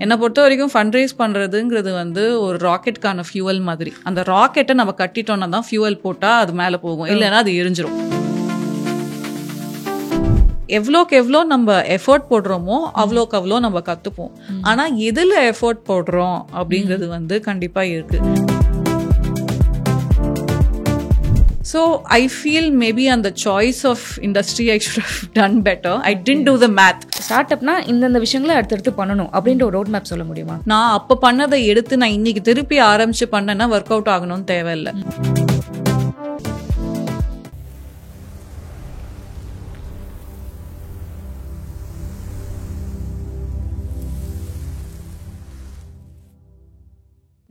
என்னை பொறுத்த வரைக்கும் ஃபண்ட் ரைஸ் பண்ணுறதுங்கிறது வந்து ஒரு ராக்கெட்டுக்கான ஃபியூவல் மாதிரி. அந்த ராக்கெட்டை நம்ம கட்டிட்டோன்னா தான் ஃபியூவல் போட்டால் அது மேலே போகும், இல்லைன்னா அது எரிஞ்சிரும். எவ்வளோக்கு எவ்வளோ நம்ம எஃபோர்ட் போடுறோமோ அவ்வளோக்கு அவ்வளோ நம்ம கற்றுப்போம். ஆனால் எதில் எஃபோர்ட் போடுறோம் அப்படிங்கிறது வந்து கண்டிப்பாக இருக்குது. So I feel maybe on the choice of industry I should have done better. I didn't do the math. ஸ்டார்ட்அப்னா இந்த விஷயங்களை அடுத்தடுத்து பண்ணணும் அப்படின்ற ஒரு ரோட் மேப் சொல்ல முடியுமா? நான் அப்போ பண்ணதை எடுத்து நான் இன்னைக்கு திருப்பி ஆரம்பிச்சு பண்ணேன்னா ஒர்க் அவுட் ஆகணும்னு தேவையில்லை.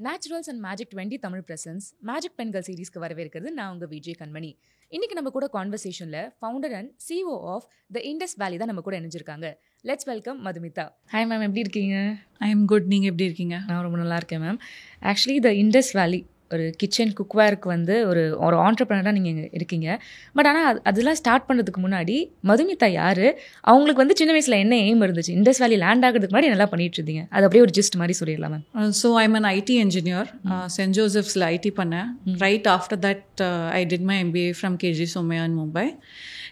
Naturals and magic 20 Tamil presents magic பெண்கள் சீரீஸ்க்கு வரவேற்கிறது. நான் உங்கள் விஜய் கண்மணி. இன்னைக்கு நம்ம கூட கான்வர்சேஷனில் founder and CEO of the Indus Valley தான் நம்ம கூட இணைஞ்சிருக்காங்க. Let's welcome Madhumitha. Hi ma'am, எப்படி இருக்கீங்க? I am good. நீங்கள் எப்படி இருக்கீங்க? நான் ரொம்ப நல்லா இருக்கேன் மேம். ஆக்சுவலி த இண்டஸ் வேலி ஒரு கிச்சன் குக்வேருக்கு வந்து ஒரு ஆண்டர்ப்ரனராக நீங்கள் இருக்கீங்க. பட் ஆனால் அதெல்லாம் ஸ்டார்ட் பண்ணுறதுக்கு முன்னாடி மதுமிதா யார், அவங்களுக்கு வந்து சின்ன வயசில் என்ன எய்ம் இருந்துச்சு, இண்டஸ் வேலி லேண்ட் ஆகிறதுக்கு முன்னாடி நல்லா பண்ணிட்டு இருந்தீங்க, அது அப்படியே ஒரு ஜிஸ்ட் மாதிரி சொல்லிடலாம் ma'am. So I am an IT engineer. Saint ஜோசப்ஸில் ஐடி பண்ணேன். Right after that I did my MBA from KG Somaiya in Mumbai.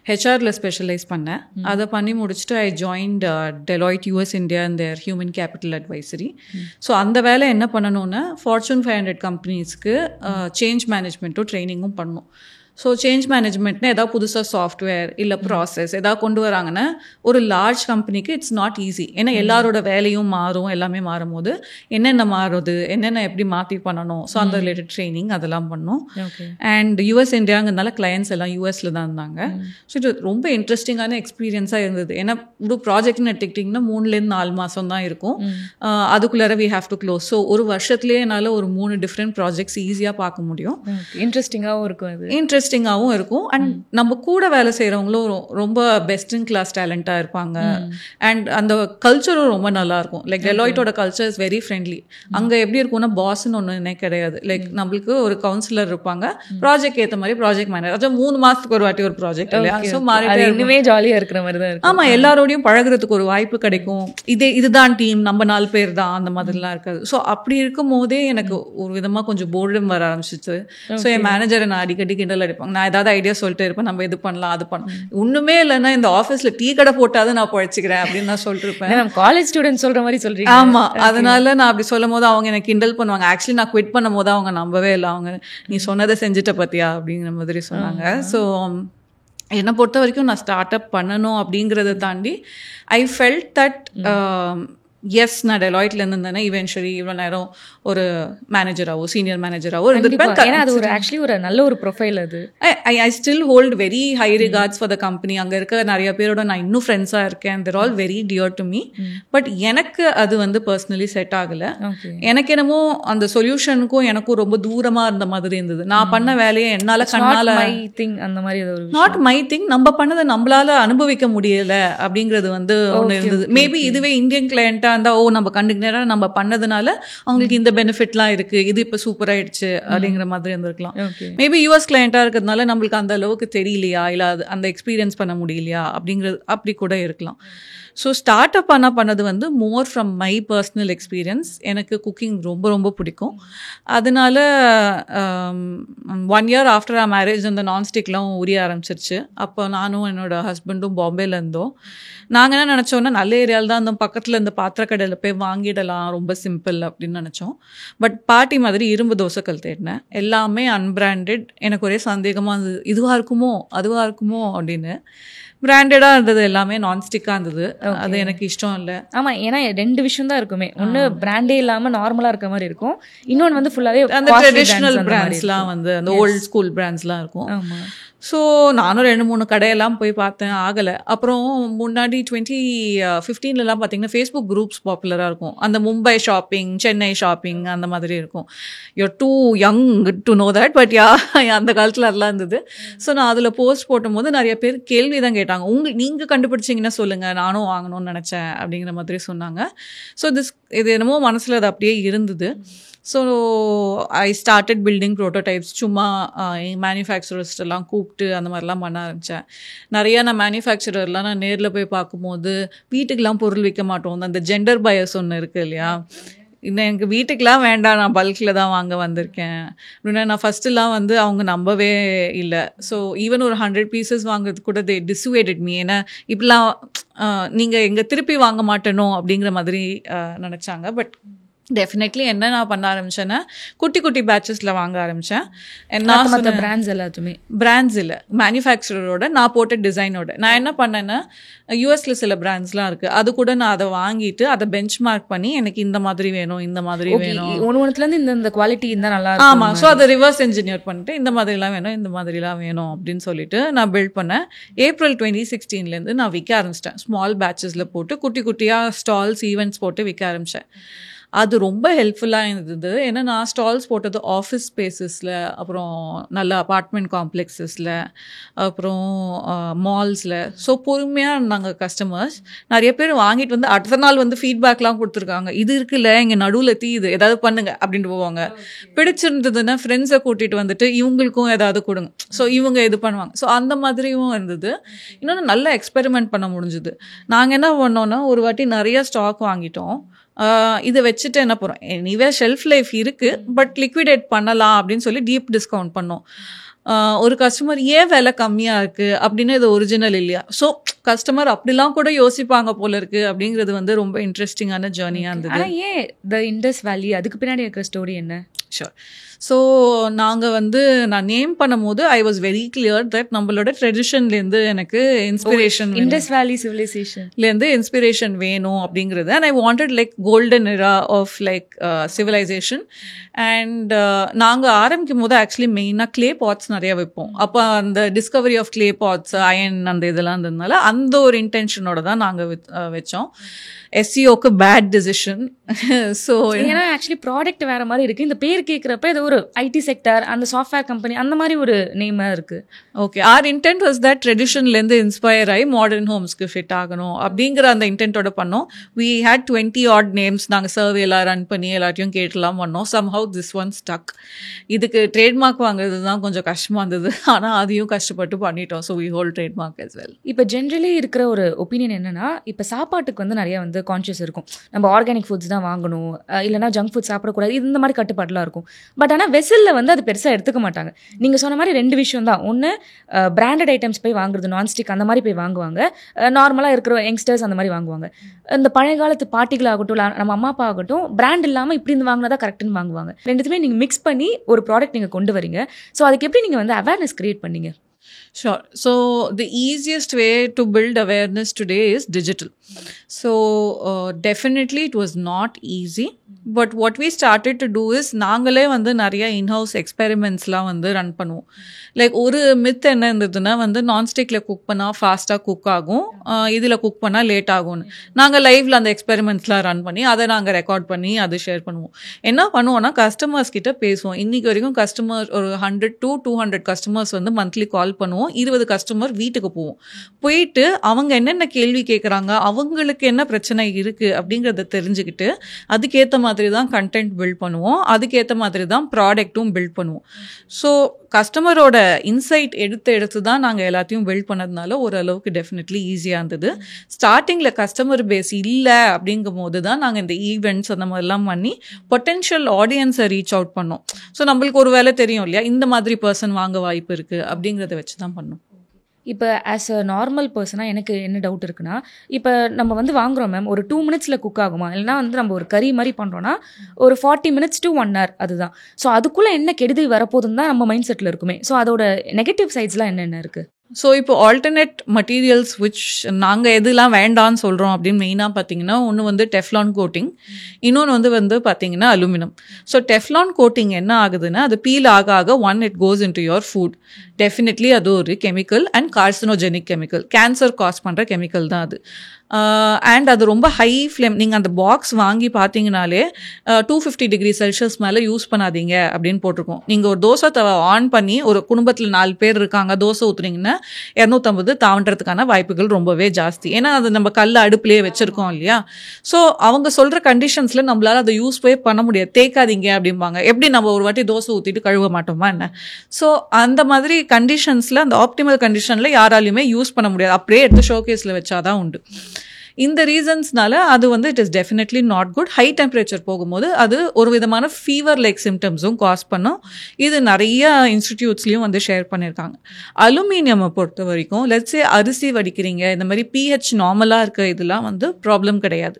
ஹெச்ஆரில் ஸ்பெஷலைஸ் பண்ணேன். அதை பண்ணி முடிச்சுட்டு I joined Deloitte US India and their Human Capital Advisory. So அந்த வேலை என்ன பண்ணணும்னா Fortune 500 கம்பெனிஸ்க்கு சேஞ்ச் மேனேஜ்மெண்ட்டும் ட்ரைனிங்கும் பண்ணணும். ஸோ சேஞ்ச் மேனேஜ்மெண்ட்னா ஏதாவது புதுசாக சாஃப்ட்வேர் இல்லை ப்ராசஸ் ஏதாவது கொண்டு வராங்கன்னா ஒரு லார்ஜ் கம்பெனிக்கு இட்ஸ் நாட் ஈஸி. ஏன்னா எல்லாரோட வேலையும் மாறும், எல்லாமே மாறும் போது என்னென்ன மாறுது, என்னென்ன எப்படி மாற்றி பண்ணணும், ஸோ அந்த ரிலேட்டட் ட்ரைனிங் அதெல்லாம் பண்ணோம். அண்ட் US இந்தியாங்கிறதுனால கிளையன்ஸ் எல்லாம் யூஎஸில் தான் இருந்தாங்க. ஸோ இது ரொம்ப இன்ட்ரெஸ்டிங்கான எக்ஸ்பீரியன்ஸாக இருந்தது. ஏன்னா ஒரு ப்ராஜெக்ட்னு எடுத்துக்கிட்டிங்கன்னா 3-4 மாதம் தான் இருக்கும். அதுக்குள்ளார we have to close. So ஒரு வருஷத்துலேயே என்னால் ஒரு 3 டிஃப்ரெண்ட் ப்ராஜெக்ட்ஸ் ஈஸியாக பார்க்க முடியும். இன்ட்ரெஸ்டிங்காகவும் இருக்கும், அது இன்ட்ரெஸ்டிங்காகவும் இருக்கும். அண்ட் நம்ம கூட வேலை செய்கிறவங்களும் ரொம்ப பெஸ்ட் இன் கிளாஸ் டேலண்டாக இருப்பாங்க. அண்ட் அந்த கல்ச்சரும் ரொம்ப நல்லா இருக்கும். லைக் டெலாய்ட்டோட கல்ச்சர் இஸ் வெரி ஃப்ரெண்ட்லி. அங்கே எப்படி இருக்கும்னா பாஸ்ன்னு ஒன்றுனே கிடையாது. லைக் நம்மளுக்கு ஒரு கவுன்சிலர் இருப்பாங்க, ப்ராஜெக்ட் ஏற்ற மாதிரி ப்ராஜெக்ட் மேனேஜர். அதாவது 3 மாதத்துக்கு ஒரு வாட்டி ஒரு ப்ராஜெக்ட் இல்லையா? ஸோ மாறிட்டு இன்னுமே ஜாலியாக இருக்கிற மாதிரி தான் இருக்கும். ஆமாம், எல்லாரோடையும் பழகிறதுக்கு ஒரு வாய்ப்பு கிடைக்கும். இதுதான் டீம், நம்ம 4 பேர் தான், அந்த மாதிரிலாம் இருக்காது. ஸோ அப்படி இருக்கும் போதே எனக்கு ஒரு விதமாக கொஞ்சம் போர்டும் வர ஆரம்பிச்சிச்சு. ஸோ என் மேனேஜரை நான் அடிக்கடி கிண்டல் அடிப்பாங்க. நான் ஏதாவது ஐடியா சொல்லிட்டு இருப்பேன், நம்ம இது பண்ணலாம் அது பண்ணலாம். ஒண்ணுமே இல்லைன்னா இந்த ஆஃபீஸ்ல டீ கடை போட்டாது நான் பழச்சிக்கிறேன் அப்படின்னு நான் சொல்லிட்டு இருப்பேன். காலேஜ் ஸ்டூடெண்ட் சொல்ற மாதிரி சொல்றீங்க. ஆமா, அதனால நான் அப்படி சொல்லும் போது அவங்க எனக்கு கிண்டல் பண்ணுவாங்க. ஆக்சுவலி நான் குவிட் பண்ணும் போது அவங்க நம்பவே இல்லை. அவங்க நீ சொன்னதை செஞ்சுட்ட பத்தியா அப்படிங்கிற மாதிரி சொன்னாங்க. ஸோ என்னை பொறுத்த வரைக்கும் நான் ஸ்டார்ட் அப் பண்ணணும் அப்படிங்கிறத தாண்டி ஐ ஃபெல்ட் தட் எஸ் நான் டெலாய்ட்ல இருந்தேன்னா இவென்ச்சுவலி இவ்வளோ நேரம் ஒரு மேனேஜராகவோ சீனியர் மேனேஜராகவோ இருந்திருப்பேன். அது ஒரு ஆக்சுவலி ஒரு நல்ல ஒரு ப்ரொஃபைல். அது I still hold very high regards for the company. அங்கே இருக்க நிறைய பேரோட நான் இன்னும் ஃப்ரெண்ட்ஸாக இருக்கேன். They're all very dear to me. But எனக்கு அது வந்து பர்சனலி செட் ஆகலை. எனக்கு என்னமோ அந்த சொல்யூஷனுக்கும் எனக்கும் ரொம்ப தூரமாக இருந்த மாதிரி இருந்தது. நான் பண்ண வேலையை என்னால் கண்ணால் அந்த மாதிரி நாட் மை திங், நம்ம பண்ணதை நம்மளால அனுபவிக்க முடியலை அப்படிங்கிறது வந்து ஒன்று இருந்தது. மேபி இதுவே இந்தியன் கிளையண்டா இருந்தா நம்ம கண்டுக்கிட்டா நம்ம பண்ணதுனால அவங்களுக்கு இந்த பெனிஃபிட்லாம் இருக்கு, இது இப்போ சூப்பர் ஆயிடுச்சு அப்படிங்கிற மாதிரி இருந்திருக்கலாம். மேபி US கிளையண்டா இருக்கிறதுனால நம்மளுக்கு அந்த அளவுக்கு தெரியலையா, இல்லை அந்த எக்ஸ்பீரியன்ஸ் பண்ண முடியலையா அப்படிங்கிறது அப்படி கூட இருக்கலாம். ஸோ ஸ்டார்ட் அப் பண்ணது வந்து மோர் ஃப்ரம் மை பர்சனல் எக்ஸ்பீரியன்ஸ். எனக்கு குக்கிங் ரொம்ப ரொம்ப பிடிக்கும். அதனால 1 year ஆஃப்டர் ஆ மேரேஜ் அந்த நான்ஸ்டிக்லாம் உரிய ஆரம்பிச்சிருச்சு. அப்போ நானும் என்னோட ஹஸ்பண்டும் பாம்பேல இருந்தோம். நாங்கள் என்ன நினச்சோன்னா நல்ல ஏரியாவில் தான் அந்த பக்கத்தில் இந்த பாத்திரக்கடையில் போய் வாங்கிடலாம், ரொம்ப சிம்பிள் அப்படின்னு நினச்சோம். பட் பாட்டி மாதிரி இரும்பு தோசைக்கல் தேடினேன். எல்லாமே அன்பிராண்டட். எனக்கு ஒரே சந்தேகமாக இருந்தது, இதுவாக இருக்குமோ அதுவாக இருக்குமோ அப்படின்னு. பிராண்டடாக இருந்தது, எல்லாமே நான்ஸ்டிக்காக இருந்தது. அது எனக்கு இஷ்டம் இல்லை. ஆமாம், ஏன்னா 2 விஷயம் தான் இருக்குமே. ஒன்று பிராண்டே இல்லாமல் நார்மலாக இருக்க மாதிரி இருக்கும், இன்னொன்று வந்து ஃபுல்லாகவே அந்த ட்ரெடிஷ்னல் பிராண்ட்ஸ்லாம் வந்து அந்த ஓல்டு ஸ்கூல் பிராண்ட்ஸ்லாம் இருக்கும். ஸோ நானும் 2-3 கடையெல்லாம் போய் பார்த்தேன், ஆகலை. அப்புறம் முன்னாடி 2015லலாம் பார்த்தீங்கன்னா ஃபேஸ்புக் குரூப்ஸ் பாப்புலராக இருக்கும். அந்த மும்பை ஷாப்பிங், சென்னை ஷாப்பிங் அந்த மாதிரி இருக்கும். You're too young to know that, but அந்த காலத்தில் அதெல்லாம் இருந்தது. ஸோ நான் அதில் போஸ்ட் போட்டும்போது நிறைய பேர் கேள்வி தான் கேட்டாங்க, நீங்கள் கண்டுபிடிச்சிங்கன்னா சொல்லுங்கள், நானும் வாங்கணும்னு நினச்சேன் அப்படிங்கிற மாதிரி சொன்னாங்க. ஸோ இது என்னமோ மனசில் அது அப்படியே இருந்தது. So I started building prototypes. சும்மா மேனுஃபேக்சரர்ஸ்லாம் கூப்பிட்டு அந்த மாதிரிலாம் பண்ண ஆரம்பித்தேன். நிறையா நான் மேனுஃபேக்சரர்லாம் நான் நேரில் போய் பார்க்கும்போது வீட்டுக்கெலாம் பொருள் விற்க மாட்டோம். அந்த ஜெண்டர் பயஸ் ஒன்று இருக்குது இல்லையா, இன்னும் எனக்கு வீட்டுக்கெலாம் வேண்டாம், நான் பல்கில் தான் வாங்க வந்திருக்கேன் அப்படின்னா நான் ஃபஸ்ட்டுலாம் வந்து அவங்க நம்பவே இல்லை. ஸோ ஈவன் ஒரு 100 பீசஸ் வாங்குறது கூட தே டிசுவேடட் மீ. ஏன்னா இப்படிலாம் நீங்கள் எங்கே திருப்பி வாங்க மாட்டேனோ அப்படிங்கிற மாதிரி நினச்சாங்க. பட் டெஃபினெட்லி என்ன நான் பண்ண ஆரம்பித்தேன்னா குட்டி குட்டி பேட்சஸில் வாங்க ஆரம்பித்தேன். நான் பிராண்ட்ஸ் எல்லாத்துமே பிராண்ட்ஸ் இல்லை, மேனுஃபேக்சரரோட நான் போட்ட டிசைனோட நான் என்ன பண்ணேன்னா யூஎஸில் சில பிராண்ட்ஸ்லாம் இருக்குது, அது கூட நான் அதை வாங்கிட்டு அதை பெஞ்ச் மார்க் பண்ணி எனக்கு இந்த மாதிரி வேணும் இந்த மாதிரி வேணும், ஒன்றுலேருந்து இந்த குவாலிட்டி இருந்தால் நல்லா இருக்கும். ஆமாம். ஸோ அதை ரிவர்ஸ் என்ஜினியர் பண்ணிட்டு இந்த மாதிரிலாம் வேணும் இந்த மாதிரிலாம் வேணும் அப்படின்னு சொல்லிட்டு நான் பில்ட் பண்ணேன். ஏப்ரல் 2016 நான் விற்க ஆரம்பிச்சிட்டேன். ஸ்மால் பேட்சஸில் போட்டு குட்டி குட்டியாக ஸ்டால்ஸ் ஈவெண்ட்ஸ் போட்டு விற்க ஆரம்பித்தேன். அது ரொம்ப ஹெல்ப்ஃபுல்லாக இருந்தது. ஏன்னா நான் ஸ்டால்ஸ் போட்டது ஆஃபீஸ் ஸ்பேஸஸில், அப்புறம் நல்ல அப்பார்ட்மெண்ட் காம்ப்ளெக்ஸஸில், அப்புறம் மால்ஸில். ஸோ பொறுமையாக இருந்தாங்க கஸ்டமர்ஸ். நிறைய பேர் வாங்கிட்டு வந்து அடுத்த நாள் வந்து ஃபீட்பேக்லாம் கொடுத்துருக்காங்க. இது இருக்குல்ல இங்கே நடுவில் தீயுது ஏதாவது பண்ணுங்க அப்படின்ட்டு போவாங்க. பிடிச்சிருந்ததுன்னா ஃப்ரெண்ட்ஸை கூட்டிகிட்டு வந்துட்டு இவங்களுக்கும் ஏதாவது கொடுங்க, ஸோ இவங்க இது பண்ணுவாங்க. ஸோ அந்த மாதிரியும் இருந்தது. இன்னொன்று நல்லா எக்ஸ்பெரிமெண்ட் பண்ண முடிஞ்சுது. நாங்கள் என்ன பண்ணோன்னா ஒரு வாட்டி நிறைய ஸ்டாக் வாங்கிட்டோம். இதை வச்சுட்டு என்ன போகிறோம், எனிவே ஷெல்ஃப் லைஃப் இருக்குது பட் லிக்விடேட் பண்ணலாம் அப்படின்னு சொல்லி டீப் டிஸ்கவுண்ட் பண்ணோம். ஒரு கஸ்டமர் ஏன் விலை கம்மியாக இருக்குது அப்படின்னு இது ஒரிஜினல் இல்லையா, ஸோ கஸ்டமர் அப்படிலாம் கூட யோசிப்பாங்க போல இருக்குது அப்படிங்கிறது வந்து ரொம்ப இன்ட்ரெஸ்டிங்கான ஜேர்னியாக இருந்தது. ஏன் த இண்டஸ் வேலி, அதுக்கு பின்னாடி இருக்கிற ஸ்டோரி என்ன? ஷோர். ஸோ நாங்கள் வந்து நான் நேம் பண்ணும்போது I was very clear that நம்மளோட ட்ரெடிஷன்லேருந்து எனக்கு இன்ஸ்பிரேஷன், இண்டஸ் வேலி சிவிலைசேஷன்லேருந்து இன்ஸ்பிரேஷன் வேணும் அப்படிங்கிறது. And I wanted like golden era of like civilization. And நாங்கள் ஆரம்பிக்கும் போது ஆக்சுவலி மெயினாக க்ளே பாட்ஸ் நிறையா வைப்போம். அப்போ அந்த discovery of clay pots iron அந்த இதெல்லாம் இருந்ததுனால அந்த ஒரு இன்டென்ஷனோட தான் நாங்கள் வச்சோம். எஸ்சிஓக்கு பேட் டிசிஷன். ஸோ ஏன்னா ஆக்சுவலி ப்ராடக்ட் வேற மாதிரி இருக்குது. இந்த பேர் கேட்குறப்ப இது ஒரு ஐடி செக்டர், அந்த சாஃப்ட்வேர் கம்பெனி அந்த மாதிரி ஒரு நேமாக இருக்குது. Okay, our intent was that ட்ரெடிஷன்லேருந்து இன்ஸ்பயர் ஆகி மாடர்ன் ஹோம்ஸ்க்கு ஃபிட் ஆகணும் அப்படிங்கிற அந்த இன்டென்ட்டோட பண்ணோம். We had 20 odd names. நாங்கள் சர்வேலாம் ரன் பண்ணி எல்லாத்தையும் கேட்டுலாம் பண்ணோம். Somehow this one stuck. இதுக்கு ட்ரேட்மார்க் வாங்குறது தான் கொஞ்சம் கஷ்டமாக இருந்தது, ஆனால் அதையும் கஷ்டப்பட்டு பண்ணிட்டோம். So we hold trademark as well. இப்போ ஜென்ரலி இருக்கிற ஒரு ஒப்பீனியன் என்னன்னா, இப்போ சாப்பாட்டுக்கு வந்து நிறைய வந்து கான்ஷியஸ் இருக்கும். நம்ம ஆர்கானிக் ஃபுட்ஸ் தான் வாங்கணும், இல்லைனா ஜங்க் ஃபுட் சாப்பிடக்கூடாது, இந்த மாதிரி கட்டுப்பாடுலாம் இருக்கும். பட் ஆனால் வெசலில் வந்து அது பெருசாக எடுத்துக்க மாட்டாங்க. நீங்கள் சொன்ன மாதிரி 2 விஷயம் தான். ஒன்று பிராண்டட் ஐட்டம்ஸ் போய் வாங்குறது, நான்ஸ்டிக் அந்த மாதிரி போய் வாங்குவாங்க. நார்மலாக இருக்கிற யங்ஸ்டர்ஸ் அந்த மாதிரி வாங்குவாங்க. இந்த பழைய காலத்து பாட்டிகளாகட்டும், நம்ம அம்மா அப்பா ஆகட்டும், பிராண்ட் இல்லாமல் இப்படி இருந்து வாங்கினா தான் கரெக்டுன்னு வாங்குவாங்க. ரெண்டுத்துமே நீங்கள் மிக்ஸ் பண்ணி ஒரு ப்ராடக்ட் நீங்கள் கொண்டு வரீங்க. ஸோ அதுக்கு எப்படி நீங்கள் வந்து அவேர்னஸ் கிரியேட் பண்ணீங்க? Sure. So the easiest way to build awareness today is digital. So definitely it was not easy. But what we started to do is நாங்களே வந்து நிறைய இன்ஹவுஸ் எக்ஸ்பெரிமெண்ட்ஸ்லாம் வந்து ரன் பண்ணுவோம். லைக் ஒரு மித் என்ன இருந்ததுன்னா வந்து நான்ஸ்டிக்கில் குக் பண்ணால் ஃபாஸ்ட்டாக குக் ஆகும், இதில் குக் பண்ணால் லேட் ஆகும்னு. நாங்கள் லைவில் அந்த எக்ஸ்பெரிமெண்ட்ஸ்லாம் ரன் பண்ணி அதை நாங்கள் ரெக்கார்ட் பண்ணி அதை ஷேர் பண்ணுவோம். என்ன பண்ணுவோம்னா கஸ்டமர்ஸ் கிட்ட பேசுவோம். இன்றைக்கி வரைக்கும் கஸ்டமர் ஒரு 100 to 200 கஸ்டமர்ஸ் வந்து மந்த்லி கால் பண்ணுவோம். 20 கஸ்டமர் வீட்டுக்கு போவோம். போயிட்டு அவங்க என்னென்ன கேள்வி கேட்குறாங்க, அவங்களுக்கு என்ன பிரச்சனை இருக்குது அப்படிங்கிறத தெரிஞ்சுக்கிட்டு அதுக்கேற்ற மாதிரி தான் கண்டென்ட் பில்ட் பண்ணுவோம், அதுக்கேற்ற மாதிரி தான் ப்ராடக்ட்டும் பில்ட் பண்ணுவோம். ஸோ கஸ்டமரோட இன்சைட் எடுத்து தான் நாங்கள் எல்லாத்தையும் பில்ட் பண்ணதுனால ஓரளவுக்கு டெஃபினெட்லி ஈஸியாக இருந்தது. ஸ்டார்டிங்கில் கஸ்டமர் பேஸ் இல்லை அப்படிங்கும் போது தான் நாங்கள் இந்த ஈவெண்ட்ஸ் அந்த மாதிரிலாம் பண்ணி பொட்டென்ஷியல் ஆடியன்ஸை ரீச் அவுட் பண்ணோம். ஸோ நம்மளுக்கு ஒரு வேலை தெரியும் இல்லையா, இந்த மாதிரி பர்சன் வாங்க வாய்ப்பு இருக்குது அப்படிங்கிறத வச்சு தான் பண்ணோம். இப்போ ஆஸ் அ நார்மல் பர்சனாக எனக்கு என்ன டவுட் இருக்குன்னா, இப்போ நம்ம வந்து வாங்குகிறோம் மேம், ஒரு 2 minutes குக் ஆகுமா? இல்லைனா வந்து நம்ம ஒரு கறி மாதிரி பண்ணுறோன்னா ஒரு 40 minutes to 1 hour அதுதான். ஸோ அதுக்குள்ளே என்ன கெடுதி வரப்போகுதுன்னு தான் நம்ம மைண்ட் செட்டில் இருக்குமே. ஸோ அதோட நெகட்டிவ் சைட்ஸ்லாம் என்னென்ன இருக்குது? ஸோ இப்போ ஆல்டர்னேட் மெட்டீரியல்ஸ் விச் நாங்கள் எதுலாம் வேண்டான்னு சொல்கிறோம் அப்படின்னு மெயினாக பார்த்தீங்கன்னா, ஒன்று வந்து டெஃப்லான் கோட்டிங், இன்னொன்று வந்து பார்த்தீங்கன்னா அலுமினியம். ஸோ டெஃப்லான் கோட்டிங் என்ன ஆகுதுன்னா, அது பீல் ஆக it goes in to your food. Definitely அது ஒரு chemical and carcinogenic chemical, cancer cos பண்ணுற கெமிக்கல் தான் அது. அண்ட் அது ரொம்ப ஹை ஃப்ளேம். நீங்கள் அந்த பாக்ஸ் வாங்கி பார்த்தீங்கனாலே 250 டிகிரி செல்சியஸ் மேலே யூஸ் பண்ணாதீங்க அப்படின்னு போட்டிருக்கோம். நீங்கள் ஒரு தோசை தவா ஆன் பண்ணி ஒரு குடும்பத்தில் 4 பேர் இருக்காங்க, தோசை ஊற்றுனீங்கன்னா 250 தாண்டறதுக்கான வாய்ப்புகள் ரொம்பவே ஜாஸ்தி. ஏன்னா அது நம்ம கல் அடுப்புலேயே வச்சுருக்கோம் இல்லையா. ஸோ அவங்க சொல்கிற கண்டிஷன்ஸில் நம்மளால் அதை யூஸ் பண்ண முடியாது. தேய்க்காதீங்க அப்படிம்பாங்க. எப்படி நம்ம ஒரு வாட்டி தோசை ஊற்றிட்டு கழுவ மாட்டோமா என்ன? ஸோ அந்த மாதிரி கண்டிஷன்ஸில், அந்த ஆப்டிமல் கண்டிஷனில் யாராலையுமே யூஸ் பண்ண முடியாது. அப்படியே எடுத்து ஷோகேஸில் வச்சாதான் உண்டு. இந்த ரீசன்ஸ்னால அது வந்து it is definitely not good. High temperature போகும்போது அது ஒரு விதமான ஃபீவர் லைக் சிம்டம்ஸும் காஸ் பண்ணும். இது நிறைய இன்ஸ்டிடியூட்ஸ்லையும் வந்து ஷேர் பண்ணியிருக்காங்க. அலுமினியமை பொறுத்த வரைக்கும் லெட்ஸே அரிசி வடிக்கிறீங்க, இந்த மாதிரி pH நார்மலாக இருக்க இதெல்லாம் வந்து ப்ராப்ளம் கிடையாது.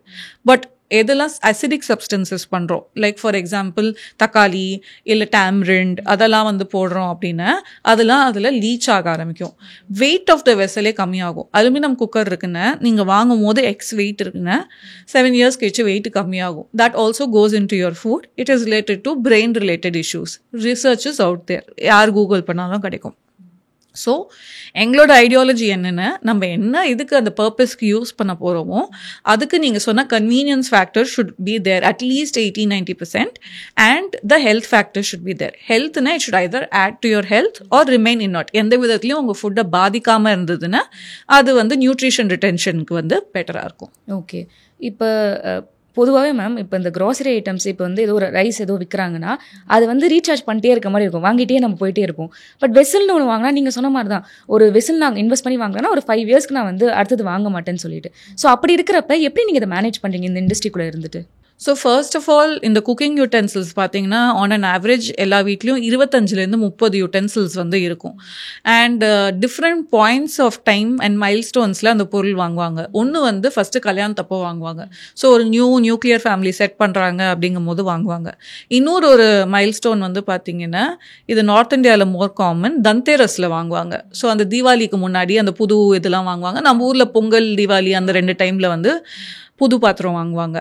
பட் எதெல்லாம் அசிடிக் சப்ஸ்டன்சஸ் பண்ணுறோம், லைக் ஃபார் எக்ஸாம்பிள் தக்காளி இல்லை டேம்ரிண்ட் அதெல்லாம் வந்து போடுறோம் அப்படின்னா அதெல்லாம் அதில் லீச் ஆக ஆரம்பிக்கும். வெயிட் ஆஃப் த வெசலே கம்மியாகும். அலுமினியம் குக்கர் இருக்குன்னா நீங்கள் வாங்கும் போது வெயிட் இருக்குன்னா 7 years கழிச்சு வெயிட் கம்மியாகும். That also goes in to your food. It is related to brain related issues. Research is out there, யார் கூகுள் பண்ணாலும் கிடைக்கும். ஸோ எங்களோட ஐடியாலஜி என்னென்னா, நம்ம என்ன இதுக்கு அந்த பர்பஸ்க்கு யூஸ் பண்ண போகிறோமோ அதுக்கு நீங்கள் சொன்ன convenience factor should be there at least 80-90%, and the health factor should be there. ஹெல்த்னா it should either add to your health or remain in not. எந்த விதத்துலையும் உங்கள் ஃபுட்டை பாதிக்காமல் இருந்ததுன்னா அது வந்து நியூட்ரிஷன் ரிட்டென்ஷனுக்கு வந்து பெட்டராக இருக்கும். ஓகே. இப்போ பொதுவாகவே மேம் இப்போ இந்த க்ராசரி ஐட்டம்ஸ் இப்போ வந்து ஏதோ ஒரு ரைஸ் ஏதோ விற்கிறாங்கன்னா அது வந்து ரீசார்ஜ் பண்ணிட்டே இருக்க மாதிரி இருக்கும், வாங்கிட்டே நம்ம போயிட்டே இருப்போம். பட் வெசல்னு ஒன்று வாங்கினா நீங்கள் சொன்ன மாதிரி தான், ஒரு வெசல் நாங்கள் இன்வெஸ்ட் பண்ணி வாங்கினா ஒரு 5 yearsக்கு நான் வந்து அடுத்தது வாங்க மாட்டேன்னு சொல்லிட்டு. ஸோ அப்படி இருக்கிறப்ப எப்படி நீங்கள் இதை மேனேஜ் பண்ணுறீங்க இந்த இண்டஸ்ட்ரிக்குள்ளே இருந்துட்டு? ஸோ ஃபர்ஸ்ட் ஆஃப் ஆல் இந்த குக்கிங் யூட்டென்சில்ஸ் பார்த்தீங்கன்னா ஆன் அன் ஆவரேஜ் எல்லா வீட்லேயும் 25-30 யூட்டென்சில்ஸ் வந்து இருக்கும். And different points of time and மைல்ஸ்டோன்ஸில் அந்த பொருள் வாங்குவாங்க. ஒன்று வந்து ஃபஸ்ட்டு கல்யாணத்தப்போ வாங்குவாங்க. ஸோ ஒரு நியூக்ளியர் ஃபேமிலி செட் பண்ணுறாங்க அப்படிங்கும் போது வாங்குவாங்க. இன்னொரு மைல்ஸ்டோன் வந்து பார்த்தீங்கன்னா இது நார்த் இந்தியாவில் மோர் காமன், தந்தேரஸில் வாங்குவாங்க. ஸோ அந்த தீபாவளிக்கு முன்னாடி அந்த புது இதெல்லாம் வாங்குவாங்க. நம்ம ஊரில் பொங்கல் தீபாவளி அந்த 2 டைமில் வந்து புது பாத்திரம் வாங்குவாங்க.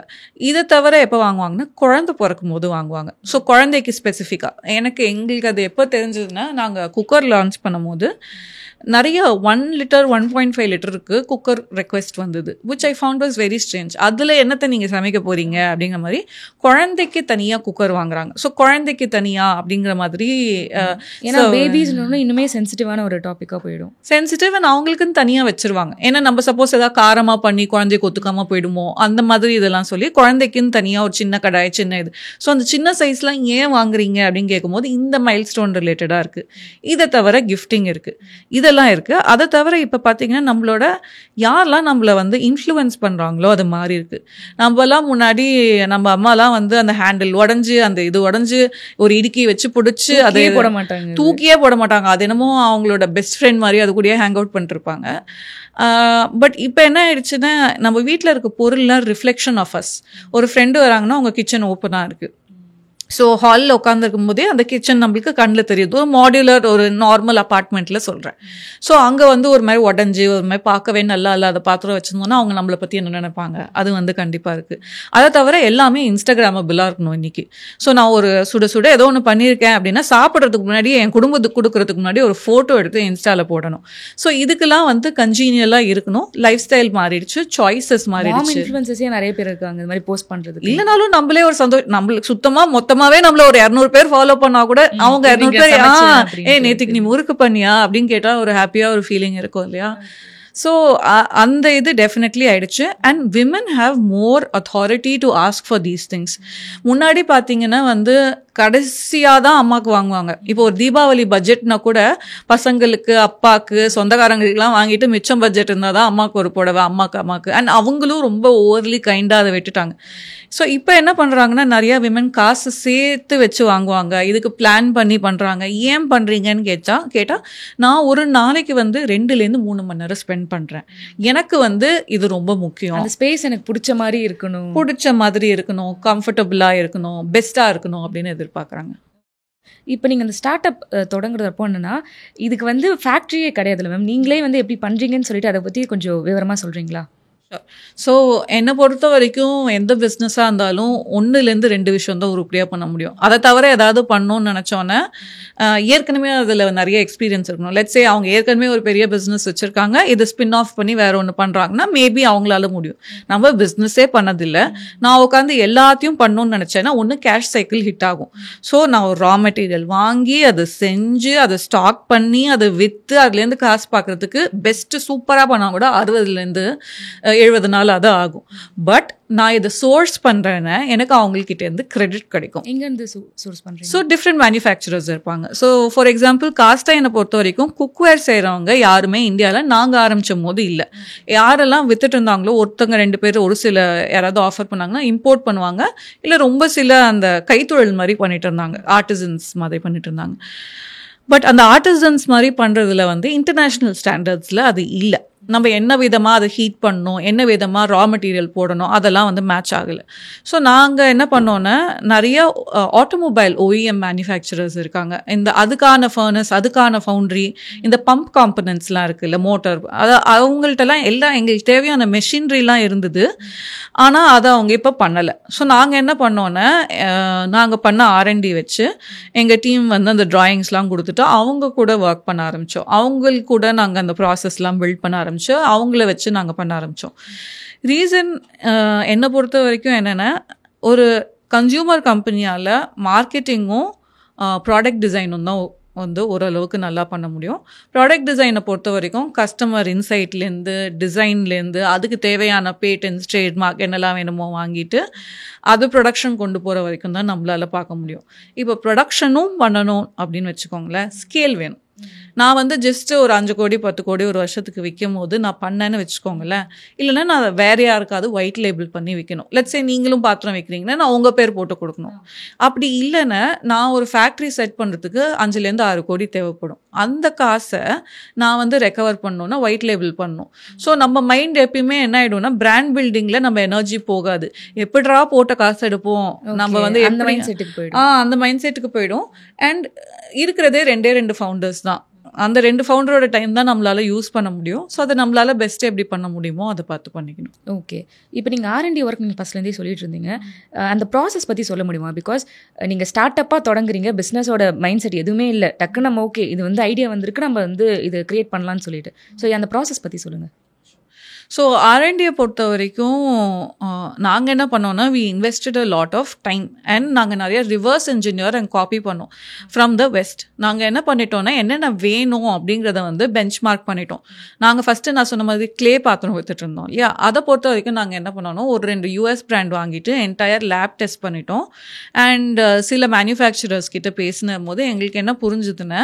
இதை தவிர எப்போ வாங்குவாங்கன்னா குழந்தை பிறக்கும் போது வாங்குவாங்க. ஸோ குழந்தைக்கு ஸ்பெசிஃபிக்காக எங்களுக்கு அது எப்போ தெரிஞ்சதுன்னா, நாங்கள் குக்கர் லான்ச் பண்ணும் போது நிறைய 1 liter 1.5 literக்கு குக்கர் ரெக்வெஸ்ட் வந்தது, which I found was very strange. அதில் என்னத்தை நீங்கள் சமைக்க போகிறீங்க அப்படிங்கிற மாதிரி குழந்தைக்கு தனியாக குக்கர் வாங்குறாங்க. ஸோ குழந்தைக்கு தனியாக அப்படிங்கிற மாதிரி, ஏன்னா பேபிஸ் இன்னுமே சென்சிட்டிவான ஒரு டாப்பிக்காக போயிடும். சென்சிட்டிவ் அண்ட் அவங்களுக்குன்னு தனியாக வச்சுருவாங்க. ஏன்னா நம்ம சப்போஸ் ஏதாவது காரமாக பண்ணி குழந்தைக்கு ஒத்துக்காமல் போயிடுமோ அந்த மாதிரி இதெல்லாம் சொல்லி குழந்தைக்குன்னு தனியாக ஒரு சின்ன கடாய், சின்ன இது. ஸோ அந்த சின்ன சைஸ்லாம் ஏன் வாங்குறீங்க அப்படின்னு கேட்கும்போது இந்த மைல் ஸ்டோன் ரிலேட்டடாக இருக்குது. இதை தவிர கிஃப்டிங் இருக்குது, இதெல்லாம் இருக்குது. அதை தவிர இப்போ பார்த்தீங்கன்னா நம்மளோட யாரெல்லாம் நம்மளை வந்து இன்ஃப்ளூயன்ஸ் பண்ணுறாங்களோ அது மாதிரி இருக்குது. நம்மலாம் முன்னாடி நம்ம அம்மாலாம் வந்து அந்த ஹேண்டில் உடஞ்சி அந்த இது உடஞ்சி ஒரு இடுக்கி வச்சு பிடிச்சி அதை போட மாட்டாங்க, தூக்கியே போட மாட்டாங்க. அது என்னமோ அவங்களோட பெஸ்ட் ஃப்ரெண்ட் மாதிரி அது கூடயே ஹேங் அவுட் பண்ணிருப்பாங்க. பட் இப்போ என்ன ஆயிடுச்சுன்னா நம்ம வீட்டில் இருக்க பொருள்லாம் ரிஃப்ளெக்ஷன் ஆஃப் அஸ். ஒரு ஃப்ரெண்டு வராங்கன்னா அவங்க கிச்சன் ஓப்பனாக இருக்குது. ஸோ ஹாலில் உட்காந்துருக்கும் போதே அந்த கிச்சன் நம்மளுக்கு கண்ணில் தெரியுது. ஒரு மாடுலர் ஒரு நார்மல் அப்பார்ட்மெண்ட்டில் சொல்கிறேன். ஸோ அங்கே வந்து ஒரு மாதிரி உடஞ்சி ஒரு மாதிரி பார்க்கவே நல்லா இல்லாத பாத்திரம் வச்சுருந்தோன்னா அவங்க நம்மளை பற்றி என்ன நினைப்பாங்க, அது வந்து கண்டிப்பாக இருக்குது. அதை தவிர எல்லாமே இன்ஸ்டாகிராமபிளாக இருக்கணும் இன்றைக்கி. ஸோ நான் ஒரு சுட ஏதோ ஒன்று பண்ணியிருக்கேன் அப்படின்னா சாப்பிட்றதுக்கு முன்னாடி என் குடும்பத்துக்கு கொடுக்கறதுக்கு முன்னாடி ஒரு ஃபோட்டோ எடுத்து இன்ஸ்டாவில் போடணும். ஸோ இதுக்கெல்லாம் வந்து கன்ஜீனியலாக இருக்கணும். லைஃப் ஸ்டைல் மாறிடுச்சு, சாய்ஸஸ் மாறிடுச்சு. இன்ஃப்ளூயன்சஸே நிறைய பேர் இருக்காங்க இந்த மாதிரி போஸ்ட் பண்ணுறது. இல்லைனாலும் நம்மளே ஒரு நம்மளுக்கு சுத்தமாக மொத்தமாகவே நம்மள ஒரு 200 பேர் ஃபாலோ பண்ணா கூட அவங்க 200 பேர் நேத்துக்கு நீ முறுக்கு பண்ணியா அப்படின்னு கேட்டா ஒரு ஹாப்பியா ஒரு ஃபீலிங் இருக்கும் இல்லையா. ஸோ அந்த இது டெஃபினெட்லி ஆயிடுச்சு. And women have more authority to ask for these things. முன்னாடி பார்த்தீங்கன்னா வந்து கடைசியாக தான் அம்மாவுக்கு வாங்குவாங்க. இப்போ ஒரு தீபாவளி பட்ஜெட்னா கூட பசங்களுக்கு, அப்பாவுக்கு, சொந்தக்காரங்களுக்குலாம் வாங்கிட்டு மிச்சம் பட்ஜெட் இருந்தால் தான் அம்மாவுக்கு ஒரு புடவை, அம்மாவுக்கு. அண்ட் அவங்களும் ரொம்ப ஓவர்லி கைண்டாக அதை விட்டுட்டாங்க. ஸோ இப்போ என்ன பண்ணுறாங்கன்னா நிறையா விமன் காசு சேர்த்து வச்சு வாங்குவாங்க. இதுக்கு பிளான் பண்ணி பண்ணுறாங்க. ஏன் பண்ணுறீங்கன்னு கேட்டால் நான் ஒரு நாளைக்கு வந்து 2-3 மணி நேரம் ஸ்பெண்ட் பண்ணுறேன். எனக்கு வந்து இது ரொம்ப முக்கியம். அந்த ஸ்பேஸ் எனக்கு பிடிச்ச மாதிரி இருக்கணும், கம்ஃபர்டபுளாக இருக்கணும், பெஸ்ட்டாக இருக்கணும் அப்படின்னு எதிர்பார்க்குறாங்க. இப்போ நீங்கள் அந்த ஸ்டார்ட் அப் தொடங்குறப்போ என்னன்னா இதுக்கு வந்து ஃபேக்ட்ரியே கிடையாதுல்ல மேம், நீங்களே வந்து எப்படி பண்ணுறீங்கன்னு சொல்லிட்டு அதை பற்றி கொஞ்சம் விவரமாக சொல்கிறீங்களா? ஸோ என்னை பொறுத்த வரைக்கும் எந்த பிஸ்னஸாக இருந்தாலும் 1-2 விஷயம் தான் உருப்படியாக பண்ண முடியும். அதை தவிர ஏதாவது பண்ணணும்னு நினச்சோன்னே ஏற்கனவே அதில் நிறைய எக்ஸ்பீரியன்ஸ் இருக்கணும். லெட்ஸ் சே அவங்க ஏற்கனவே ஒரு பெரிய பிஸ்னஸ் வச்சுருக்காங்க, இதை ஸ்பின் ஆஃப் பண்ணி வேறு ஒன்று பண்ணுறாங்கன்னா மேபி அவங்களால முடியும். நம்ம பிஸ்னஸே பண்ணதில்லை, நான் உட்காந்து எல்லாத்தையும் பண்ணணும்னு நினச்சேன்னா ஒன்று கேஷ் சைக்கிள் ஹிட் ஆகும். ஸோ நான் ஒரு ரா மெட்டீரியல் வாங்கி அதை செஞ்சு அதை ஸ்டாக் பண்ணி அதை விற்று அதுலேருந்து காசு பார்க்குறதுக்கு பெஸ்ட்டு சூப்பராக பண்ணால் கூட 60-70 நாள் அது ஆகும். பட் நான் இதை சோர்ஸ் பண்ணுறேன்னா எனக்கு அவங்கக்கிட்டேருந்து கிரெடிட் கிடைக்கும். எங்கேருந்து சோர்ஸ் பண்ணுறேன்? ஸோ டிஃப்ரெண்ட் மேனுஃபேக்சரர்ஸ் இருப்பாங்க. ஸோ ஃபார் எக்ஸாம்பிள் காஸ்டைனை பொறுத்த வரைக்கும் குக்வேர் செய்கிறவங்க யாருமே இந்தியாவில் நாங்கள் ஆரம்பித்த போது இல்லை. யாரெல்லாம் வித்துட்டு இருந்தாங்களோ ஒருத்தங்க 2 பேர் ஒரு சில யாராவது ஆஃபர் பண்ணாங்கன்னா இம்போர்ட் பண்ணுவாங்க, இல்லை ரொம்ப சில அந்த கைத்தொழில் மாதிரி பண்ணிட்டு இருந்தாங்க, ஆர்டிசன்ஸ் மாதிரி பண்ணிட்டு இருந்தாங்க. பட் அந்த ஆர்டிசன்ஸ் மாதிரி பண்ணுறதுல இன்டர்நேஷ்னல் ஸ்டாண்டர்ட்ஸில் அது இல்லை. நம்ம என்ன விதமாக அதை ஹீட் பண்ணணும், என்ன விதமாக ரா மெட்டீரியல் போடணும், அதெல்லாம் மேட்ச் ஆகலை. ஸோ நாங்கள் என்ன பண்ணோன்னா நிறைய ஆட்டோமொபைல் OEM மேனுஃபேக்சரர்ஸ் இருக்காங்க. அதுக்கான ஃபர்னஸ், அதுக்கான ஃபவுண்ட்ரி, இந்த பம்ப் காம்பனன்ட்ஸ்லாம் இருக்குல்ல, மோட்டர், அவங்கள்ட்டலாம் எல்லாம் எங்களுக்கு தேவையான மெஷின்ரிலாம் இருந்தது. ஆனால் அதை அவங்க இப்போ பண்ணலை. ஸோ நாங்கள் என்ன பண்ணோன்னா நாங்கள் பண்ண R&D வச்சு எங்கள் டீம் அந்த ட்ராயிங்ஸ்லாம் கொடுத்துட்டு அவங்க கூட ஒர்க் பண்ண ஆரம்பித்தோம். அவங்களுக்கு கூட நாங்கள் அந்த ப்ராசஸ்லாம் பில்ட் பண்ண ஆரம்பித்தோம். அவங்கள வச்சு நாங்கள் பண்ண ஆரம்பித்தோம். ரீசன் என்னை பொறுத்த வரைக்கும் என்னென்னா, ஒரு கன்சியூமர் கம்பெனியால் மார்க்கெட்டிங்கும் ப்ராடக்ட் டிசைனும் தான் ஓரளவுக்கு நல்லா பண்ண முடியும். ப்ராடக்ட் டிசைனை பொறுத்த வரைக்கும் கஸ்டமர் இன்சைட்லேருந்து டிசைன்லேருந்து அதுக்கு தேவையான பேட்டன்ஸ், ட்ரேட்மார்க் என்னெல்லாம் வேணுமோ வாங்கிட்டு அது ப்ரொடக்ஷன் கொண்டு போகிற வரைக்கும் தான் நம்மளால் பார்க்க முடியும். இப்போ ப்ரொடக்ஷனும் பண்ணணும் அப்படின்னு வச்சுக்கோங்களேன், ஸ்கேல் வேணும். நான் ஜஸ்ட்டு ஒரு 5 கோடி 10 கோடி ஒரு வருஷத்துக்கு விற்கும் போது நான் பண்ணேன்னு வச்சுக்கோங்களேன், இல்லைன்னா நான் வேறு யாருக்காவது ஒயிட் லேபிள் பண்ணி விற்கணும். லெட்ஸே நீங்களும் பாத்திரம் விற்கிறீங்கன்னா நான் உங்கள் பேர் போட்டு கொடுக்கணும். அப்படி இல்லைன்னா நான் ஒரு ஃபேக்ட்ரி செட் பண்ணுறதுக்கு 5-6 கோடி தேவைப்படும். அந்த காசை நான் ரெக்கவர் பண்ணணுன்னா ஒயிட் லேபிள் பண்ணணும். ஸோ நம்ம மைண்ட் எப்பயுமே என்ன ஆகிடும்னா, பிராண்ட் பில்டிங்கில் நம்ம எனர்ஜி போகாது. எப்படிரா போட்ட காசு எடுப்போம், நம்ம அந்த மைண்ட் செட்டுக்கு போயிடும். அண்ட் இருக்கிறதே 2 ஃபவுண்டர்ஸ் தான். அந்த 2 ஃபவுண்டரோட டைம் தான் நம்மளால் யூஸ் பண்ண முடியும். ஸோ அதை நம்மளால் பெஸ்ட்டு எப்படி பண்ண முடியுமோ அதை பார்த்து பண்ணிக்கணும். ஓகே, இப்போ நீங்கள் R&D ஒர்க் நீங்கள் ஃபஸ்ட்லேருந்தே சொல்லிட்டு இருந்தீங்க, அந்த ப்ராசஸ் பற்றி சொல்ல முடியுமா? பிகாஸ் நீங்கள் ஸ்டார்ட் அப்பாக தொடங்குறீங்க, பிஸ்னஸோட மைண்ட் செட் எதுவுமே இல்லை, டக்குன்னு நம்ம ஓகே இது ஐடியா வந்திருக்கு, நம்ம இதை க்ரியேட் பண்ணலான்னு சொல்லிட்டு. ஸோ அந்த ப்ராசஸ் பற்றி சொல்லுங்கள். ஸோ R&Dயை பொறுத்த வரைக்கும் நாங்கள் என்ன பண்ணோன்னா, we invested a lot of time and நாங்கள் நிறைய ரிவர்ஸ் இன்ஜினியர் அண்ட் காப்பி பண்ணோம் ஃப்ரம் த வெஸ்ட். நாங்கள் என்ன பண்ணிட்டோன்னா, என்னென்ன வேணும் அப்படிங்கிறத பெஞ்ச் மார்க் பண்ணிட்டோம். நாங்கள் ஃபஸ்ட்டு நான் சொன்ன மாதிரி க்ளே பாத்திரம் வித்துட்டு இருந்தோம் இல்லையா, அதை பொறுத்த வரைக்கும் நாங்கள் என்ன பண்ணோன்னா, ஒரு 2 US பிராண்ட் வாங்கிட்டு என்டையர் லேப் டெஸ்ட் பண்ணிட்டோம். அண்ட் சில மேனுஃபேக்சரர்ஸ் கிட்ட பேசின போது எங்களுக்கு என்ன புரிஞ்சுதுன்னா,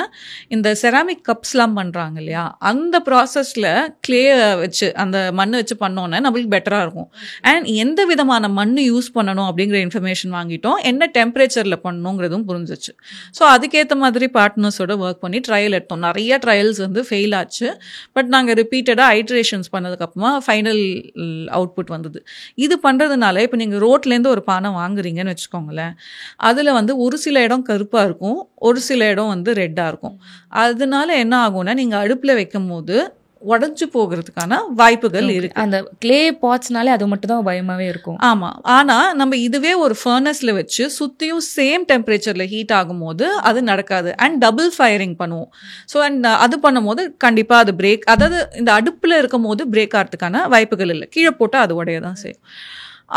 இந்த செராமிக் கப்ஸ்லாம் பண்ணுறாங்க இல்லையா, அந்த ப்ராசஸில் க்ளே வச்சு அந்த மண் வச்சு பண்ணோன்னா நம்மளுக்கு பெட்டராக இருக்கும். அண்ட் எந்த விதமான மண் யூஸ் பண்ணணும் அப்படிங்கிற இன்ஃபர்மேஷன் வாங்கிட்டோம், என்ன டெம்பரேச்சரில் பண்ணணுங்கிறதும் புரிஞ்சிச்சு. ஸோ அதுக்கேற்ற மாதிரி பார்ட்னர்ஸோட ஒர்க் பண்ணி ட்ரையல் எடுத்தோம். நிறைய ட்ரையல்ஸ் ஃபெயில் ஆச்சு. பட் நாங்கள் ரிப்பீட்டடாக ஐட்ரேஷன்ஸ் பண்ணதுக்கப்புறமா ஃபைனல் அவுட்புட் வந்தது. இது பண்ணுறதுனால இப்போ நீங்கள் ரோட்லேருந்து ஒரு பானை வாங்குறீங்கன்னு வச்சுக்கோங்களேன், அதில் ஒரு சில இடம் கருப்பாக இருக்கும், ஒரு சில இடம் ரெட்டாக இருக்கும். அதனால என்ன ஆகும்னா, நீங்கள் அடுப்பில் வைக்கும் போது உடஞ்சு போகிறதுக்கான வாய்ப்புகள் இருக்கு. அந்த கிளே பாட்ஸ்னாலே அது மட்டும் தான் பயமாவே இருக்கும். ஆமாம், ஆனால் நம்ம இதுவே ஒரு ஃபர்னஸில் வச்சு சுற்றியும் சேம் டெம்பரேச்சரில் ஹீட் ஆகும்போது அது நடக்காது. அண்ட் டபுள் ஃபயரிங் பண்ணுவோம். ஸோ அண்ட் அது பண்ணும் போது கண்டிப்பாக அது பிரேக், அதாவது இந்த அடுப்பில் இருக்கும் போது பிரேக் ஆகிறதுக்கான வாய்ப்புகள் இல்லை, கீழே போட்டால் அது உடைய தான் செய்யும்.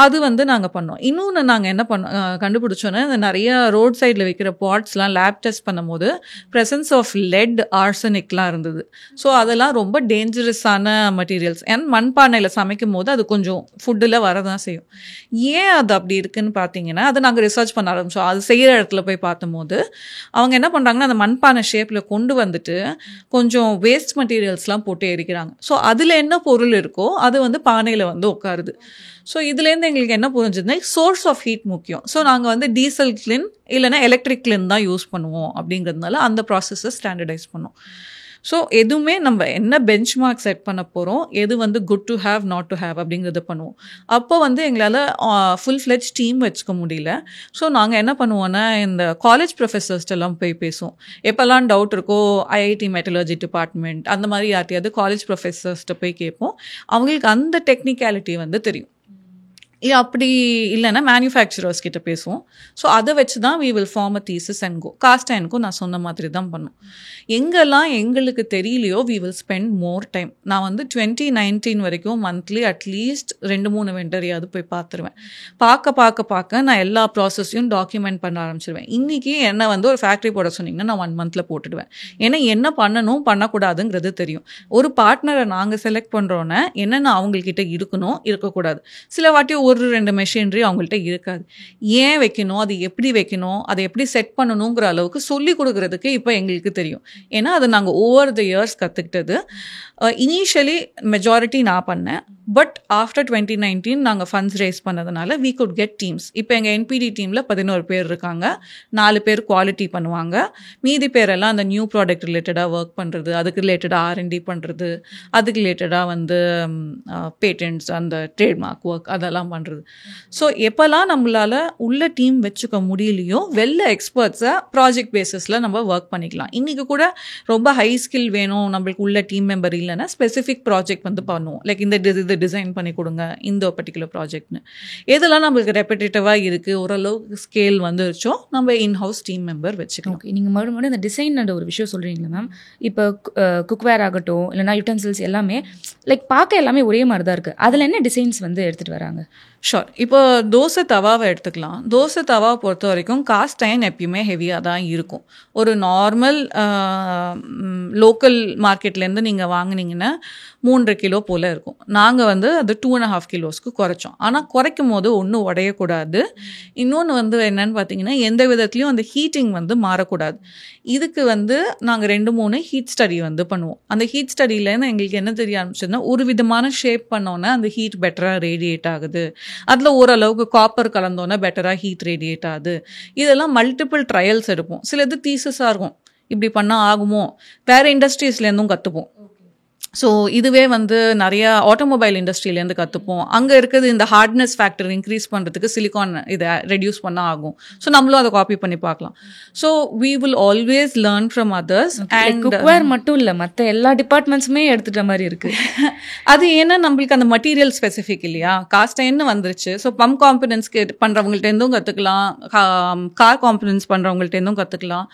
அது நாங்கள் பண்ணோம். இன்னொன்று நாங்கள் என்ன கண்டுபிடிச்சோன்னா, இந்த நிறைய ரோட் சைடில் வைக்கிற பாட்ஸ்லாம் லேப் டெஸ்ட் பண்ணும்போது ப்ரெசன்ஸ் ஆஃப் லெட், ஆர்சனிக்லாம் இருந்தது. ஸோ அதெல்லாம் ரொம்ப டேஞ்சரஸான மெட்டீரியல்ஸ். அண்ட் மண்பானையில் சமைக்கும் போது அது கொஞ்சம் ஃபுட்டில் வரதான் செய்யும். ஏன் அது அப்படி இருக்குதுன்னு பார்த்தீங்கன்னா, அதை நாங்கள் ரிசர்ச் பண்ண ஆரம்பித்தோம். அது செய்கிற இடத்துல போய் பார்த்தபோது அவங்க என்ன பண்ணுறாங்கன்னா, அந்த மண்பானை ஷேப்பில் கொண்டு வந்துட்டு கொஞ்சம் வேஸ்ட் மெட்டீரியல்ஸ்லாம் போட்டு எரிக்கிறாங்க. ஸோ அதில் என்ன பொருள் இருக்கோ அது பானையில் உட்காருது. ஸோ இதுலேருந்து எங்களுக்கு என்ன புரிஞ்சுதுன்னா, சோர்ஸ் ஆஃப் ஹீட் முக்கியம். ஸோ நாங்கள் டீசல் கிளின் இல்லைனா எலக்ட்ரிக் கிளின் தான் யூஸ் பண்ணுவோம் அப்படிங்கிறதுனால அந்த ப்ராசஸை ஸ்டாண்டர்டைஸ் பண்ணோம். ஸோ எதுவுமே நம்ம என்ன பெஞ்ச் மார்க் செட் பண்ண போகிறோம், எது வந்து good to have not to have அப்படிங்கிறத பண்ணுவோம். அப்போ வந்து எங்களால் ஃபுல் ஃப்ளெஜ் டீம் வச்சுக்க முடியல. ஸோ நாங்கள் என்ன பண்ணுவோன்னா, இந்த காலேஜ் ப்ரொஃபஸர்ஸ்டெல்லாம் போய் பேசுவோம். எப்போல்லாம் டவுட் இருக்கோ ஐஐடி மெட்டலர்ஜி டிபார்ட்மெண்ட் அந்த மாதிரி யார்ட்டையாவது காலேஜ் ப்ரொஃபஸர்ஸ்ட்ட போய் கேட்போம். அவங்களுக்கு அந்த டெக்னிக்காலிட்டி வந்து தெரியும். அப்படி இல்லைன்னா மேனுஃபேக்சரர்ஸ் கிட்ட பேசுவோம். ஸோ அதை வச்சு தான் we will form a thesis and go. Cast அயனுக்கும் நான் சொன்ன மாதிரி தான் பண்ணும். எங்கெல்லாம் எங்களுக்கு தெரியலையோ we will spend more time. நான் வந்து 2019 வரைக்கும் மந்த்லி அட்லீஸ்ட் 2-3 வெண்டரையாவது போய் பார்த்துருவேன். பார்க்க நான் எல்லா ப்ராசஸையும் டாக்குமெண்ட் பண்ண ஆரம்பிச்சிருவேன். இன்றைக்கி என்ன வந்து ஒரு ஃபேக்ட்ரி போட சொன்னிங்கன்னா நான் 1 மந்தில் போட்டுடுவேன். ஏன்னா என்ன பண்ணணும் பண்ணக்கூடாதுங்கிறது தெரியும். ஒரு பார்ட்னரை நாங்கள் செலக்ட் பண்ணுறோன்னா என்னென்ன அவங்கக்கிட்ட இருக்கணும் இருக்கக்கூடாது. சில வாட்டி 1-2 மெஷினரி அவங்கள்ட்ட இருக்காது. ஏன் வைக்கணும், அது எப்படி வைக்கணும், அதை எப்படி செட் பண்ணணுங்கிற அளவுக்கு சொல்லி கொடுக்குறதுக்கு இப்போ எங்களுக்கு தெரியும். ஏன்னா அது நாங்கள் ஓவர் த இயர்ஸ் கற்றுக்கிட்டது. இனிஷியலி மெஜாரிட்டி நான் பண்ணேன். பட் ஆஃப்டர் 2019 நாங்கள் ஃபண்ட்ஸ் ரைஸ் பண்ணதுனால வி குட் கெட் டீம்ஸ். இப்போ எங்கள் என்பிடி டீமில் 11 பேர் இருக்காங்க. 4 பேர் குவாலிட்டி பண்ணுவாங்க. மீதி பேரெல்லாம் அந்த நியூ ப்ராடக்ட் ரிலேட்டடாக ஒர்க் பண்ணுறது, அதுக்கு ரிலேட்டடாக R&D பண்ணுறது, அதுக்கு ரிலேட்டடாக வந்து பேட்டன்ட்ஸ் அந்த ட்ரேட்மார்க் ஒர்க் அதெல்லாம் பண்ணுறது. ஸோ எப்போல்லாம் நம்மளால் உள்ள டீம் வச்சுக்க முடியலையோ வெளில எக்ஸ்பர்ட்ஸை ப்ராஜெக்ட் பேஸஸில் நம்ம ஒர்க் பண்ணிக்கலாம். இன்றைக்கி கூட ரொம்ப ஹை ஸ்கில் வேணும் நம்மளுக்கு உள்ள டீம் மெம்பர் இல்லைன்னா ஸ்பெசிஃபிக் ப்ராஜெக்ட் வந்து பண்ணுவோம். லைக் இந்த டிசைன் பண்ணி கொடுங்க இந்த பர்டிகுலர் ப்ராஜெக்ட்னு. எதெல்லாம் நம்மளுக்கு ரெப்பிட்டேட்டிவாக இருக்குது, ஓரளவுக்கு ஸ்கேல் வந்துருச்சோ நம்ம இன்ஹவுஸ் டீம் மெம்பர் வச்சுக்கலாம். ஓகே, நீங்கள் மறுபடியும் இந்த டிசைன் ஒரு விஷயம் சொல்கிறீங்களா மேம்? இப்போ குக்வேர் ஆகட்டும் இல்லைனா யூட்டன்சில்ஸ் எல்லாமே லைக் பார்க்க எல்லாமே ஒரே மாதிரி தான் இருக்குது. அதில் என்ன டிசைன்ஸ் வந்து எடுத்துகிட்டு வராங்க? ஷோர். இப்போ தோசை தவாவை எடுத்துக்கலாம். தோசை தவாவை பொறுத்த வரைக்கும் காஸ்ட் அயர்ன் எப்பயுமே ஹெவியாக தான் இருக்கும். ஒரு நார்மல் லோக்கல் மார்க்கெட்லேருந்து நீங்கள் வாங்கினீங்கன்னா 3 கிலோ போல் இருக்கும். நாங்கள் வந்து அது 2.5 கிலோஸ்க்கு குறைச்சோம். ஆனால் குறைக்கும் போது ஒன்றும் உடையக்கூடாது. இன்னொன்று வந்து என்னன்னு பார்த்தீங்கன்னா எந்த விதத்துலையும் அந்த ஹீட்டிங் வந்து மாறக்கூடாது. இதுக்கு வந்து நாங்கள் 2-3 ஹீட் ஸ்டடி வந்து பண்ணுவோம். அந்த ஹீட் ஸ்டடியிலேருந்து எங்களுக்கு என்ன தெரிய ஆரம்பிச்சதுன்னா ஒரு விதமான ஷேப் பண்ணோன்னே அந்த ஹீட் பெட்டராக ரேடியேட் ஆகுது. அதில் ஓரளவுக்கு காப்பர் கலந்தோன்னே பெட்டராக ஹீட் ரேடியேட் ஆகுது. இதெல்லாம் மல்டிபிள் ட்ரையல்ஸ் எடுப்போம். சிலது தீசஸாக இருக்கும், இப்படி பண்ணால் ஆகுமோ, வேறு இண்டஸ்ட்ரீஸ்லேருந்தும் கற்றுப்போம். ஸோ இதுவே வந்து நிறையா ஆட்டோமொபைல் இண்டஸ்ட்ரியிலேருந்து கற்றுப்போம். அங்கே இருக்கிறது இந்த ஹார்ட்னஸ் ஃபேக்டர் இன்க்ரீஸ் பண்ணுறதுக்கு சிலிக்கான் இதை ரெடியூஸ் பண்ணால் ஆகும். ஸோ நம்மளும் அதை காப்பி பண்ணி பார்க்கலாம். So we will always learn from others. And cookware மட்டும் இல்லை, மற்ற எல்லா டிபார்ட்மெண்ட்ஸுமே எடுத்துகிட்ட மாதிரி இருக்குது. அது ஏன்னா நம்மளுக்கு அந்த மெட்டீரியல் ஸ்பெசிஃபிக் இல்லையா, காஸ்ட் என்ன வந்துருச்சு. ஸோ பம்ப் காம்பனன்ஸ்க்கு பண்ணுறவங்கள்ட்டேருந்தும் கற்றுக்கலாம், கார் காம்பனன்ஸ் பண்ணுறவங்கள்ட்டேருந்தும் கற்றுக்கலாம்.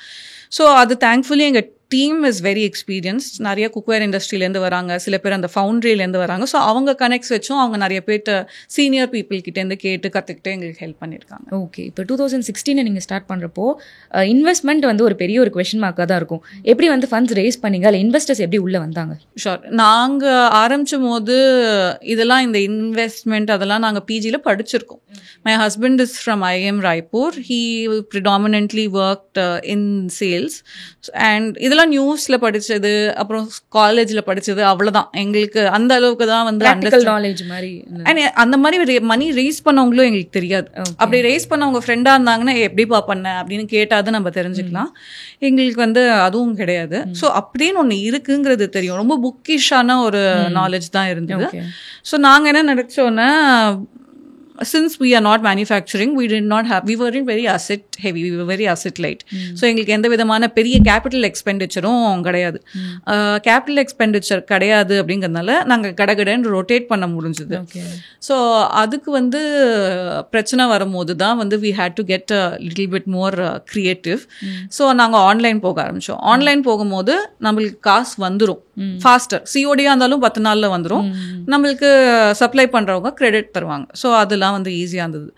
ஸோ அது தேங்க்ஃபுல்லி எங்கள் டீம் இஸ் வெரி எக்ஸ்பீரியன்ஸ்ட். நிறைய குக்வேர் இண்டஸ்ட்ரியிலேருந்து வராங்க, சில பேர் அந்த ஃபவுண்ட்ரியிலேருந்து வராங்க. ஸோ அவங்க கனெக்ட்ஸ் வச்சும் அவங்க நிறைய பேர்ட்டு சீனியர் பீப்புள் கிட்டேருந்து கேட்டு கற்றுக்கிட்டு எங்களுக்கு ஹெல்ப் பண்ணியிருக்காங்க. ஓகே, இப்போ 2016 நீங்கள் ஸ்டார்ட் பண்ணுறப்போ இன்வெஸ்ட்மெண்ட் வந்து ஒரு பெரிய ஒரு கொஷின் மார்க்காக தான் இருக்கும். எப்படி வந்து ஃபண்ட்ஸ் ரேஸ் பண்ணிங்க, இல்லை இன்வெஸ்டர்ஸ் எப்படி உள்ளே வந்தாங்க? ஷோர். நாங்கள் ஆரம்பிச்சும் போது இதெல்லாம் இந்த இன்வெஸ்ட்மெண்ட் அதெல்லாம் நாங்கள் பிஜியில் படிச்சிருக்கோம். My husband is from IIM Raipur. He predominantly worked in sales. And இதெல்லாம் நியூஸ்ல படிச்சது, அப்புறம் காலேஜ்ல படிச்சது, அவ்வளவுதான். எங்களுக்கு அந்த அளவுக்கு தான் வந்து நாலேஜ் மாதிரி. அந்த மாதிரி மணி ரேஸ் பண்ணவங்களும் எங்களுக்கு தெரியாது. அப்படி ரேஸ் பண்ணவங்க ஃப்ரெண்டா இருந்தாங்கன்னா எப்படிப்பா பண்ண அப்படின்னு கேட்டாது நம்ம தெரிஞ்சுக்கலாம். எங்களுக்கு வந்து அதுவும் கிடையாது. ஸோ அப்படின்னு ஒன்று இருக்குங்கிறது தெரியும். ரொம்ப புக்கிஷான ஒரு நாலேஜ் தான் இருந்தது. ஸோ நாங்கள் என்ன நினைச்சோன்னா, since we are not manufacturing, we weren't very asset heavy, we were very asset light. So எங்களுக்கு எந்த விதமான பெரிய கேபிட்டல் எக்ஸ்பெண்டிச்சரும் கிடையாது. கேபிட்டல் எக்ஸ்பெண்டிச்சர் கிடையாது அப்படிங்கிறதுனால நாங்கள் கடகடன்னு ரொட்டேட் பண்ண முடிஞ்சது. ஸோ அதுக்கு வந்து பிரச்சனை வரும்போது தான் வந்து we had to get a little bit more creative. So நாங்கள் ஆன்லைன் போக ஆரம்பித்தோம். ஆன்லைன் போகும்போது நம்மளுக்கு காசு வந்துடும் ஃபாஸ்டர். சிஓடியாக இருந்தாலும் 10 நாளில் வந்துடும். நம்மளுக்கு சப்ளை பண்ணுறவங்க கிரெடிட் தருவாங்க. ஸோ அதெல்லாம் வந்து ஈஸியாக இருந்தது.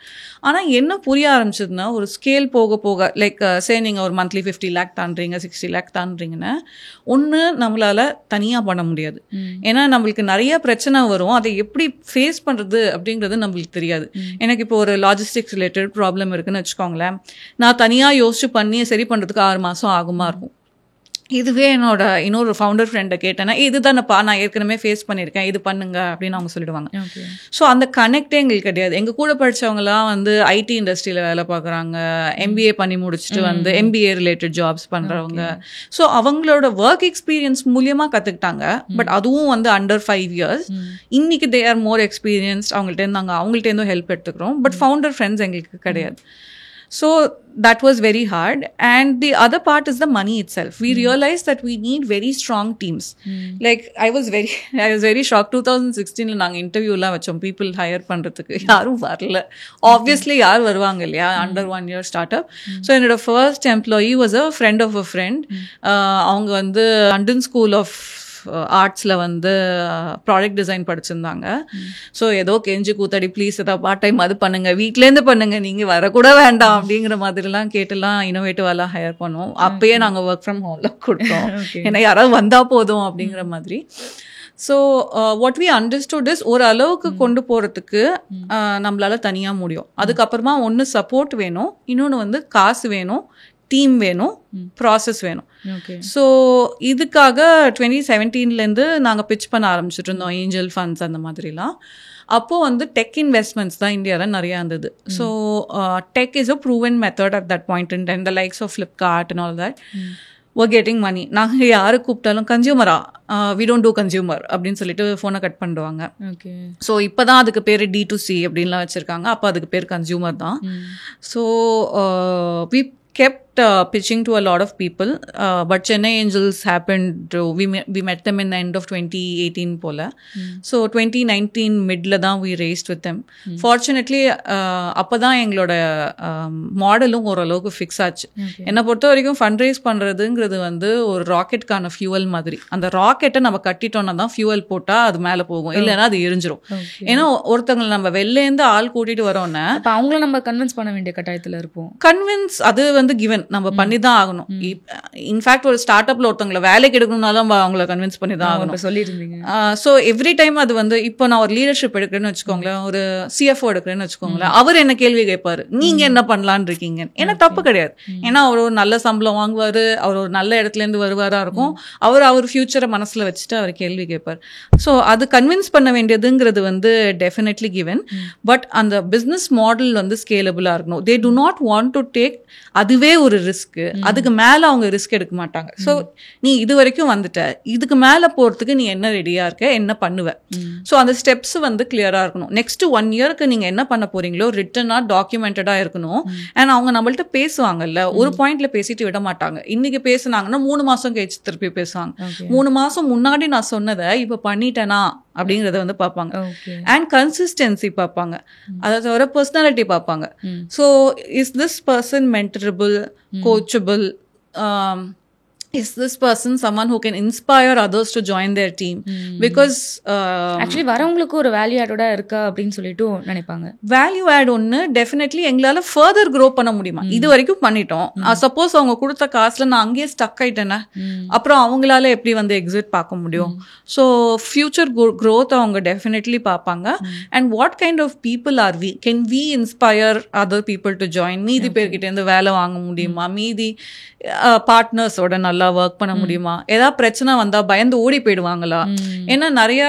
ஆனால் என்ன புரிய ஆரம்பிச்சதுன்னா, ஒரு ஸ்கேல் போக போக லைக் நீங்கள் ஒரு மந்த்லி 50 லேக் தாண்டுறீங்க, 60 லேக் தாண்டுறீங்கன்னா ஒன்று நம்மளால் தனியாக பண்ண முடியாது. ஏன்னா நம்மளுக்கு நிறைய பிரச்சனை வரும். அதை எப்படி ஃபேஸ் பண்ணுறது அப்படிங்கிறது நம்மளுக்கு தெரியாது. எனக்கு இப்போ ஒரு லாஜிஸ்டிக்ஸ் ரிலேட்டட் ப்ராப்ளம் இருக்குன்னு வச்சுக்கோங்களேன், நான் தனியாக யோசிச்சு பண்ணி சரி பண்ணுறதுக்கு 6 மாதம் ஆகுமா இருக்கும். இதுவே என்னோட இன்னொரு ஃபவுண்டர் ஃப்ரெண்டை கேட்டேன்னா இதுதானப்பா நான் ஏற்கனவே ஃபேஸ் பண்ணியிருக்கேன், இது பண்ணுங்க அப்படின்னு அவங்க சொல்லிடுவாங்க. ஸோ அந்த கனெக்டே எங்களுக்கு கிடையாது. எங்கள் கூட படித்தவங்களாம் வந்து ஐடி இண்டஸ்ட்ரியில் வேலை பார்க்குறாங்க, எம்பிஏ பண்ணி முடிச்சுட்டு வந்து எம்பிஏ ரிலேட்டட் ஜாப்ஸ் பண்ணுறவங்க. ஸோ அவங்களோட ஒர்க் எக்ஸ்பீரியன்ஸ் மூலியமாக கற்றுக்கிட்டாங்க. பட் அதுவும் வந்து அண்டர் 5 years. இன்னைக்கு தே ஆர் மோர் எக்ஸ்பீரியன்ஸ்ட். அவங்கள்ட்டேருந்தும் ஹெல்ப் எடுத்துக்கிறோம். பட் ஃபவுண்டர் ஃப்ரெண்ட்ஸ் எங்களுக்கு கிடையாது. So that was very hard. And the other part is the money itself. We realized that we need very strong teams. Like I was very shocked. 2016 நாங்க இன்டர்வியூலாம் வச்சோம் people hire பண்றதுக்கு, யாரும் வரல. Obviously யார் வருவாங்க இல்லையா, under 1 year startup. So என்னோட first employee was a friend of a friend. அவங்க வந்து லண்டன் ஸ்கூல் ஆஃப் ஆர்ட்ஸில் வந்து ப்ராடக்ட் டிசைன் படிச்சிருந்தாங்க. ஸோ ஏதோ கெஞ்சி கூத்தாடி ப்ளீஸ் ஏதாவது பார்ட் டைம் அது பண்ணுங்கள், வீட்டிலேருந்து பண்ணுங்கள், நீங்கள் வரக்கூட வேண்டாம் அப்படிங்கிற மாதிரிலாம் கேட்டுலாம் இனோவேட்டிவாலாம் ஹையர் பண்ணோம். அப்பயே நாங்கள் ஒர்க் ஃப்ரம் ஹோமில் கொடுத்தோம், ஏன்னா யாராவது வந்தால் போதும் அப்படிங்கிற மாதிரி. So what we understood is ஓரளவுக்கு கொண்டு போகிறதுக்கு நம்மளால தனியாக முடியும். அதுக்கப்புறமா ஒன்று சப்போர்ட் வேணும், இன்னொன்று வந்து காசு வேணும், டீம் வேணும், ப்ராசஸ் வேணும். ஸோ இதுக்காக 2017 நாங்கள் பிச் பண்ண ஆரம்பிச்சுட்டு இருந்தோம், ஏஞ்சல் ஃபண்ட்ஸ் அந்த மாதிரிலாம். அப்போது வந்து டெக் இன்வெஸ்ட்மெண்ட்ஸ் தான் இந்தியாவில் நிறையா இருந்தது. So tech is a proven method at that point in time. The likes of Flipkart and all that were getting money. நாங்கள் யாரு கூப்பிட்டாலும் கன்சியூமரா, வி டோன்ட் டூ கன்சியூமர் அப்படின்னு சொல்லிட்டு ஃபோனை கட் பண்ணிடுவாங்க. ஸோ இப்போ தான் அதுக்கு பேர் D2C அப்படின்லாம் வச்சுருக்காங்க. அப்போ அதுக்கு பேர் கன்சியூமர் தான். So we kept pitching to a lot of people, but Chennai Angels happened, we met them in the end of 2018 pola. So 2019 midla da we raised with them. Fortunately appada engaloda modelum oralukku fix aachu. Enna portha varaikum fundraise pandradhungiradhu vandu or rocket kana fuel madri. And the rocket நம்ம கட்டிட்டோம்னா தான் fuel போட்டா அது மேல போகும், இல்லைன்னா அது எரிஞ்சிரும். ஏன்னா ஒருத்தவங்களை நம்ம வெளிலேருந்து ஆள் கூட்டிட்டு வரோம்னா அப்ப அவங்கள நம்ம கன்வின்ஸ் பண்ண வேண்டிய கட்டாயத்துல இருப்போம். கன்வின்ஸ் அது வந்து given, நம்ம பண்ணி தான் ஆகணும். இன்ஃபேக்ட் ஒரு ஸ்டார்ட் அப்ல ஒருத்தவங்களை வேலைக்கு எடுக்கணும்னாலும் அவங்கள கன்வின்ஸ் பண்ணி தான் ஆகணும். சொல்லிருந்தீங்க. ஸோ எவ்ரி டைம் அது வந்து இப்போ நான் ஒரு லீடர்ஷிப் எடுக்கிறேன்னு வச்சுக்கோங்களேன், ஒரு CFO எடுக்கிறேன்னு வச்சுக்கோங்களேன், அவர் என்ன கேள்வி கேட்பாரு, நீங்க என்ன பண்ணலான்னு இருக்கீங்க. ஏன்னா தப்பு கிடையாது, ஏன்னா அவர் ஒரு நல்ல சம்பளம் வாங்குவாரு, அவர் ஒரு நல்ல இடத்துல இருந்து வருவாரா இருக்கும், அவர் ஃபியூச்சரை மனசுல வச்சுட்டு அவர் கேள்வி கேட்பார். ஸோ அது கன்வின்ஸ் பண்ண வேண்டியதுங்கிறது வந்து டெஃபினெட்லி கிவன். பட் அந்த பிஸ்னஸ் மாடல் வந்து ஸ்கேலபிளா இருக்கணும். They do not want to take, அதுவே ஒரு ரிஸ்க், அதுக்கு மேல அவங்க ரிஸ்க் எடுக்க மாட்டாங்க. ஸோ நீ இது வரைக்கும் வந்துட்ட, இதுக்கு மேல போறதுக்கு நீ என்ன ரெடியா இருக்க, என்ன பண்ணுவ. ஸோ அந்த ஸ்டெப்ஸ் வந்து கிளியரா இருக்கணும். நெக்ஸ்ட் 1 yearக்கு நீங்க என்ன பண்ண போறீங்களோ ரிட்டனா டாக்குமெண்டடா இருக்கணும். அண்ட் அவங்க நம்மள்ட்ட பேசுவாங்கல்ல, ஒரு பாயிண்ட்ல பேசிட்டு விட மாட்டாங்க. இன்னைக்கு பேசுனாங்கன்னா 3 மாசம் கழிச்சு திருப்பி பேசுவாங்க. 3 மாசம் முன்னாடி நான் சொன்னதை இப்ப பண்ணிட்டேனா அப்படிங்கறத வந்து பார்ப்பாங்க. அண்ட் கன்சிஸ்டன்சி பார்ப்பாங்க, அதாவது ஒரு பர்சனாலிட்டி பார்ப்பாங்க. So is this person mentorable, coachable, is this person someone who can inspire others to join their team? Because actually வரவங்களுக்கு ஒரு வேல்யூ ஆடோட இருக்கா அப்படின்னு சொல்லிட்டு நினைப்பாங்க. வேல்யூ ஆட் ஒன்று டெஃபினெட்லி எங்களால் ஃபர்தர் க்ரோ பண்ண முடியுமா, இது வரைக்கும் பண்ணிட்டோம், சப்போஸ் அவங்க கொடுத்த காசுல நான் அங்கேயே ஸ்டக் ஆயிட்டேன்னா அப்புறம் அவங்களால எப்படி வந்து எக்ஸிட் பார்க்க முடியும். ஸோ ஃபியூச்சர் க்ரோத் அவங்க டெஃபினெட்லி பார்ப்பாங்க. And what kind of people are we, can we inspire other people to join, மீதி பேர்கிட்டேருந்து வேலை வாங்க முடியுமா, மீதி பார்ட்னர்ஸோட நல்லா ஒர்க் பண்ண முடியுமா, ஏதாவது பிரச்சனை வந்தா பயந்து ஓடி போயிடுவாங்களா. ஏன்னா நிறைய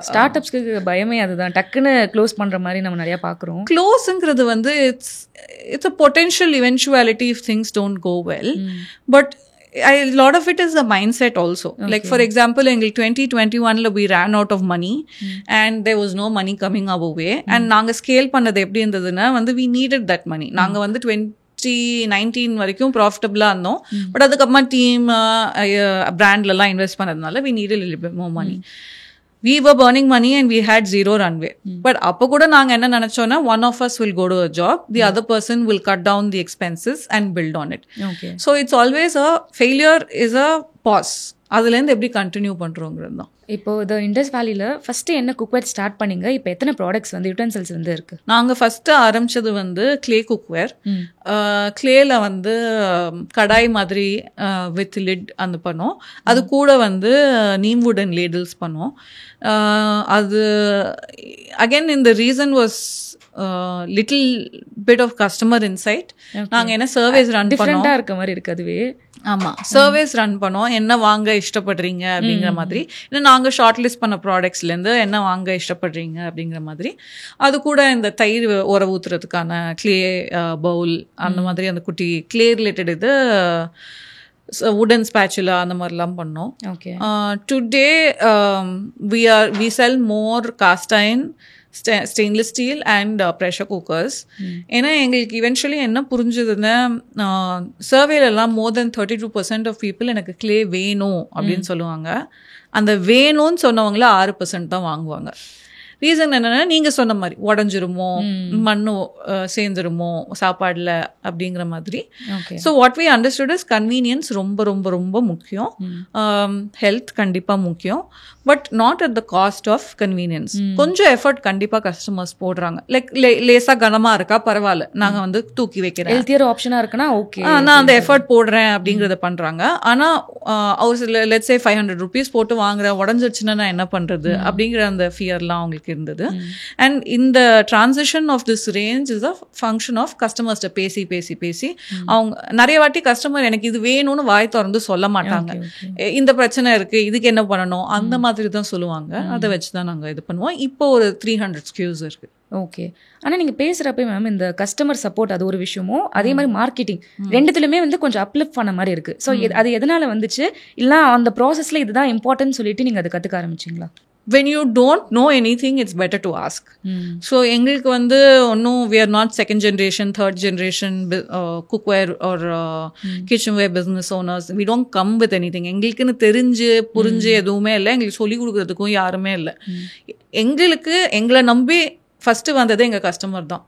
ஸ்டார்ட் அப்ஸ்க்கு பயமே அதுதான், டக்குன்னு க்ளோஸ் பண்ற மாதிரி நம்ம நிறைய பாக்குறோம். க்ளோஸ்ங்கிறது வந்து it's a potential eventuality if things don't go well, but a lot of it is the mindset also. Like for example in 2021 we ran out of money and there was no money coming our way. And நாங்க scale பண்ணது எப்படி இருந்ததுன்னா வந்து we needed that money. நாங்க வந்து 2019 வரைக்கும் ப்ராஃபிட்டபிளாக இருந்தோம். But அதுக்கப்புறமா டீம் பிராண்ட்லலாம் இன்வெஸ்ட் பண்ணதுனால we needed a little bit more money. We were burning money and we had zero runway. But அப்போ கூட நாங்கள் என்ன நினச்சோன்னா, one of us will go to a job, the other person will cut down the expenses and build on it. So it's always a failure is a pause. அதுலேருந்து எப்படி continue பண்ணுறோங்கிறது தான். இப்போ இந்த Indies வேலியில் ஃபஸ்ட்டு என்ன cookware start பண்ணீங்க? இப்போ எத்தனை ப்ராடக்ட்ஸ் வந்து யூட்டன்சில்ஸ் வந்து இருக்குது? நாங்கள் ஃபஸ்ட்டு ஆரம்பித்தது வந்து கிளே குக்வேர். கிளேயில் வந்து கடாய் மாதிரி வித் லிட் அந்த பண்ணோம். அது கூட வந்து நீம் வுடன் லேடில்ஸ் பண்ணோம். அது அகெயின் இந்த reason was little bit of customer insight. நாங்கள் என்ன சர்வேஸ் ரன் பண்ணோம், டிஃப்ரெண்ட்டாக இருக்க மாதிரி இருக்குது. அதுவே ஆமாம், சர்வேஸ் ரன் பண்ணோம். என்ன வாங்க இஷ்டப்படுறீங்க அப்படிங்கிற மாதிரி, இன்னும் நாங்கள் ஷார்ட் லிஸ்ட் பண்ண ப்ராடக்ட்ஸ்லேருந்து என்ன வாங்க இஷ்டப்படுறீங்க அப்படிங்கிற மாதிரி, அது கூட இந்த தயிர் உர ஊற்றுறதுக்கான க்ளே பவுல் அந்த மாதிரி அந்த குட்டி க்ளே ரிலேட்டட் இது வுடன் ஸ்பேச்சுலா அந்த மாதிரிலாம் பண்ணோம். Okay. Today we sell more cast iron, stainless steel and pressure cookers. ஏன்னா எங்களுக்கு இவென்ச்சுவலி என்ன புரிஞ்சுதுன்னா, சர்வேலெல்லாம் மோர் தென் 32% ஆஃப் பீப்புள் எனக்கு க்ளே வேணும் அப்படின்னு சொல்லுவாங்க. அந்த வேணும்னு சொன்னவங்கள 6% தான் வாங்குவாங்க. ரீசன் என்னன்னா, நீங்கள் சொன்ன மாதிரி உடஞ்சிருமோ, மண்ணு சேர்ந்துருமோ சாப்பாடில் அப்படிங்கிற மாதிரி. So what we understood is convenience ரொம்ப ரொம்ப ரொம்ப முக்கியம். ஹெல்த் கண்டிப்பாக முக்கியம், but not at the cost of convenience. கொஞ்சம் எஃபர்ட் கண்டிப்பாக கஸ்டமர்ஸ் போடுறாங்க. லைக் லேசாக கனமாக இருக்கா பரவாயில்ல, நாங்கள் வந்து தூக்கி வைக்கிறேன், ஹெல்த்தியர் ஆப்ஷனாக இருக்குன்னா ஓகே, நான் அந்த எஃபர்ட் போடுறேன் அப்படிங்கிறத பண்ணுறாங்க. ஆனால் ஒரு லெட்ஸ் சே 500 rupees போட்டு வாங்குறேன், உடஞ்சிருச்சுன்னா நான் என்ன பண்ணுறது அப்படிங்கிற அந்த ஃபியர்லாம் அவங்களுக்கு இருந்தது. அண்ட் இந்த transition of this range is a function of கஸ்டமர்ஸ்ட பேசி பேசி பேசி அவங்க நிறைய வாட்டி கஸ்டமர் எனக்கு இது வேணும்னு வாய் திறந்து சொல்ல மாட்டாங்க. இந்த பிரச்சனை இருக்கு, இதுக்கு என்ன பண்ணணும் அந்த மாதிரி தான் சொல்லுவாங்க. அதை வச்சு தான் நாங்கள் இது பண்ணுவோம். இப்போ ஒரு 300 SKUs இருக்கு. ஓகே. ஆனால் நீங்கள் பேசுகிறப்ப மேம் இந்த கஸ்டமர் சப்போர்ட் அது ஒரு விஷயமும், அதே மாதிரி மார்க்கெட்டிங் ரெண்டுத்துலையுமே வந்து கொஞ்சம் அப்லிஃப்ட் பண்ண மாதிரி இருக்குது. ஸோ அது எதனால் வந்துச்சு, இல்லை அந்த ப்ராசஸில் இதுதான் இம்பார்ட்டன்ட் சொல்லிட்டு நீங்கள் அதை கற்றுக்க ஆரம்பிச்சிங்களா? When you don't know anything, it's better to ask. So எங்களுக்கு வந்து ஒன்றும் we are not second generation, third generation cookware or kitchenware business owners. We don't come with anything. எங்களுக்குன்னு தெரிஞ்சு புரிஞ்சு எதுவுமே இல்லை, எங்களுக்கு சொல்லிக் கொடுக்குறதுக்கும் யாருமே இல்லை. எங்களை நம்பி ஃபஸ்ட்டு வந்தது எங்கள் கஸ்டமர் தான்.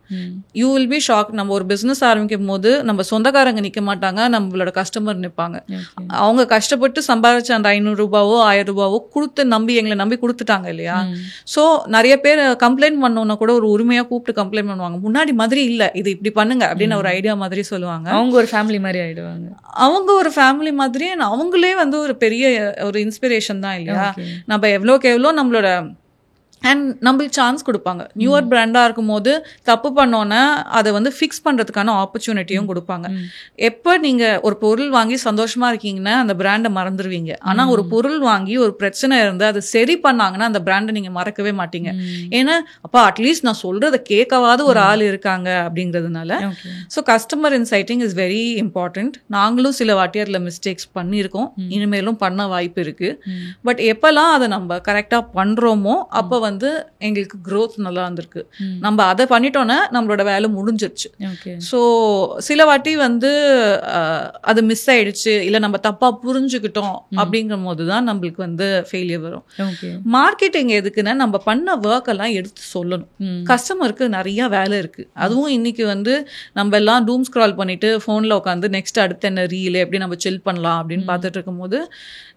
You will be shock. நம்ம ஒரு பிஸ்னஸ் ஆரம்பிக்கும் போது நம்ம சொந்தக்காரங்க நிற்க மாட்டாங்க, நம்மளோட கஸ்டமர் நிற்பாங்க. அவங்க கஷ்டப்பட்டு சம்பாதிச்ச அந்த 500 ரூபாவோ 1000 ரூபாவோ கொடுத்து எங்களை நம்பி கொடுத்துட்டாங்க இல்லையா. ஸோ நிறைய பேர் கம்ப்ளைண்ட் பண்ணோன்னா கூட ஒரு உரிமையாக கூப்பிட்டு கம்ப்ளைண்ட் பண்ணுவாங்க. முன்னாடி மாதிரி இல்லை, இது இப்படி பண்ணுங்க அப்படின்னு ஒரு ஐடியா மாதிரி சொல்லுவாங்க. அவங்க ஒரு ஃபேமிலி மாதிரி ஆயிடுவாங்க. அவங்க ஒரு ஃபேமிலி மாதிரி, அவங்களே வந்து ஒரு பெரிய ஒரு இன்ஸ்பிரேஷன் தான் இல்லையா. நம்ம எவ்வளோக்கு எவ்வளோ நம்மளோட அண்ட் நம்மளுக்கு சான்ஸ் கொடுப்பாங்க. நியூவர் பிராண்டாக இருக்கும் போது தப்பு பண்ணோன்னா அதை வந்து ஃபிக்ஸ் பண்ணுறதுக்கான ஆப்பர்ச்சுனிட்டியும் கொடுப்பாங்க. எப்போ நீங்கள் ஒரு பொருள் வாங்கி சந்தோஷமாக இருக்கீங்கன்னா அந்த பிராண்டை மறந்துடுவீங்க. ஆனால் ஒரு பொருள் வாங்கி ஒரு பிரச்சனை இருந்து அதை சரி பண்ணாங்கன்னா அந்த பிராண்டை நீங்கள் மறக்கவே மாட்டீங்க. ஏன்னா அப்பா அட்லீஸ்ட் நான் சொல்கிறத கேட்கவாது ஒரு ஆள் இருக்காங்க அப்படிங்கிறதுனால. So customer inciting is very important. நாங்களும் சில வாட்டி அதில் மிஸ்டேக்ஸ் பண்ணியிருக்கோம், இனிமேலும் பண்ண வாய்ப்பு இருக்குது. பட் எப்போல்லாம் அதை நம்ம கரெக்டாக பண்ணுறோமோ அப்போ வந்து எங்களுக்கு growth நல்லா இருந்திருக்கு. நம்ம அதை பண்ணிட்டோன்னா நம்மளோட வேலை முடிஞ்சிருச்சு. ஸோ சில வாட்டி வந்து அது மிஸ் ஆயிடுச்சு, இல்லை நம்ம தப்பா புரிஞ்சுக்கிட்டோம் அப்படிங்கும் போது தான் நம்மளுக்கு வந்து ஃபெயிலியர் வரும். மார்க்கெட்டிங் எதுக்குன்னா நம்ம பண்ண ஒர்க் எல்லாம் எடுத்து சொல்லணும். கஸ்டமருக்கு நிறைய வேலை இருக்கு. அதுவும் இன்னைக்கு வந்து நம்ம எல்லாம் டூம் ஸ்க்ரால் பண்ணிட்டு ஃபோன்ல உட்காந்து நெக்ஸ்ட் அடுத்து என்ன ரீல் எப்படி நம்ம சில் பண்ணலாம் அப்படின்னு பார்த்துட்டு இருக்கும் போது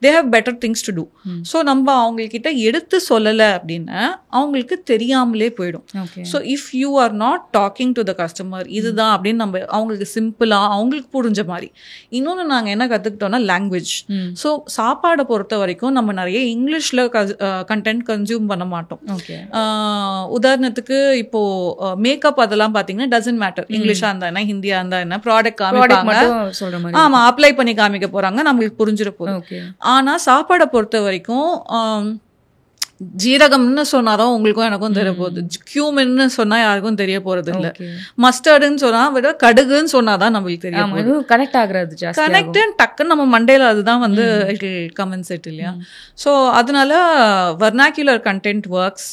they have better things to do. So நம்ம அவங்கக்கிட்ட எடுத்து சொல்லலை அப்படின்னா அவங்களுக்கு தெரியாமலே போயிடும். So if you are not talking to the customer இதுதான் அப்படின்னு நம்ம அவங்களுக்கு சிம்பிளாக அவங்களுக்கு புரிஞ்ச மாதிரி. இன்னொன்று நாங்கள் என்ன கற்றுக்கிட்டோம்னா லாங்குவேஜ். ஸோ சாப்பாடை பொறுத்த வரைக்கும் நம்ம நிறைய இங்கிலீஷில் கண்டென்ட் கன்சியூம் பண்ண மாட்டோம். உதாரணத்துக்கு இப்போ மேக்கப் அதெல்லாம் பார்த்தீங்கன்னா டசன்ட் மேட்டர், இங்கிலீஷாக இருந்தா என்ன ஹிந்தியாக இருந்தா என்ன, ப்ராடக்ட் காமிப்பாங்க, ஆமாம் அப்ளை பண்ணி காமிக்க போகிறாங்க, நம்மளுக்கு புரிஞ்சிட போகுது. ஆனால் சாப்பாடை பொறுத்த வரைக்கும் ஜீரகம்னு சொன்னாதான் உங்களுக்கும் எனக்கும் தெரிய போகுது, கியூமின்னு சொன்னா யாருக்கும் தெரிய போறது இல்லை, மஸ்டர்டுன்னு சொன்னா விட கடுகுன்னு சொன்னாதான் நம்மளுக்கு தெரியும். கனெக்ட் ஆகுறது கனெக்ட் டக்குன்னு நம்ம மண்டையில அதுதான் வந்து கமெண்ட் செட் இல்லையா. ஸோ அதனால vernacular content works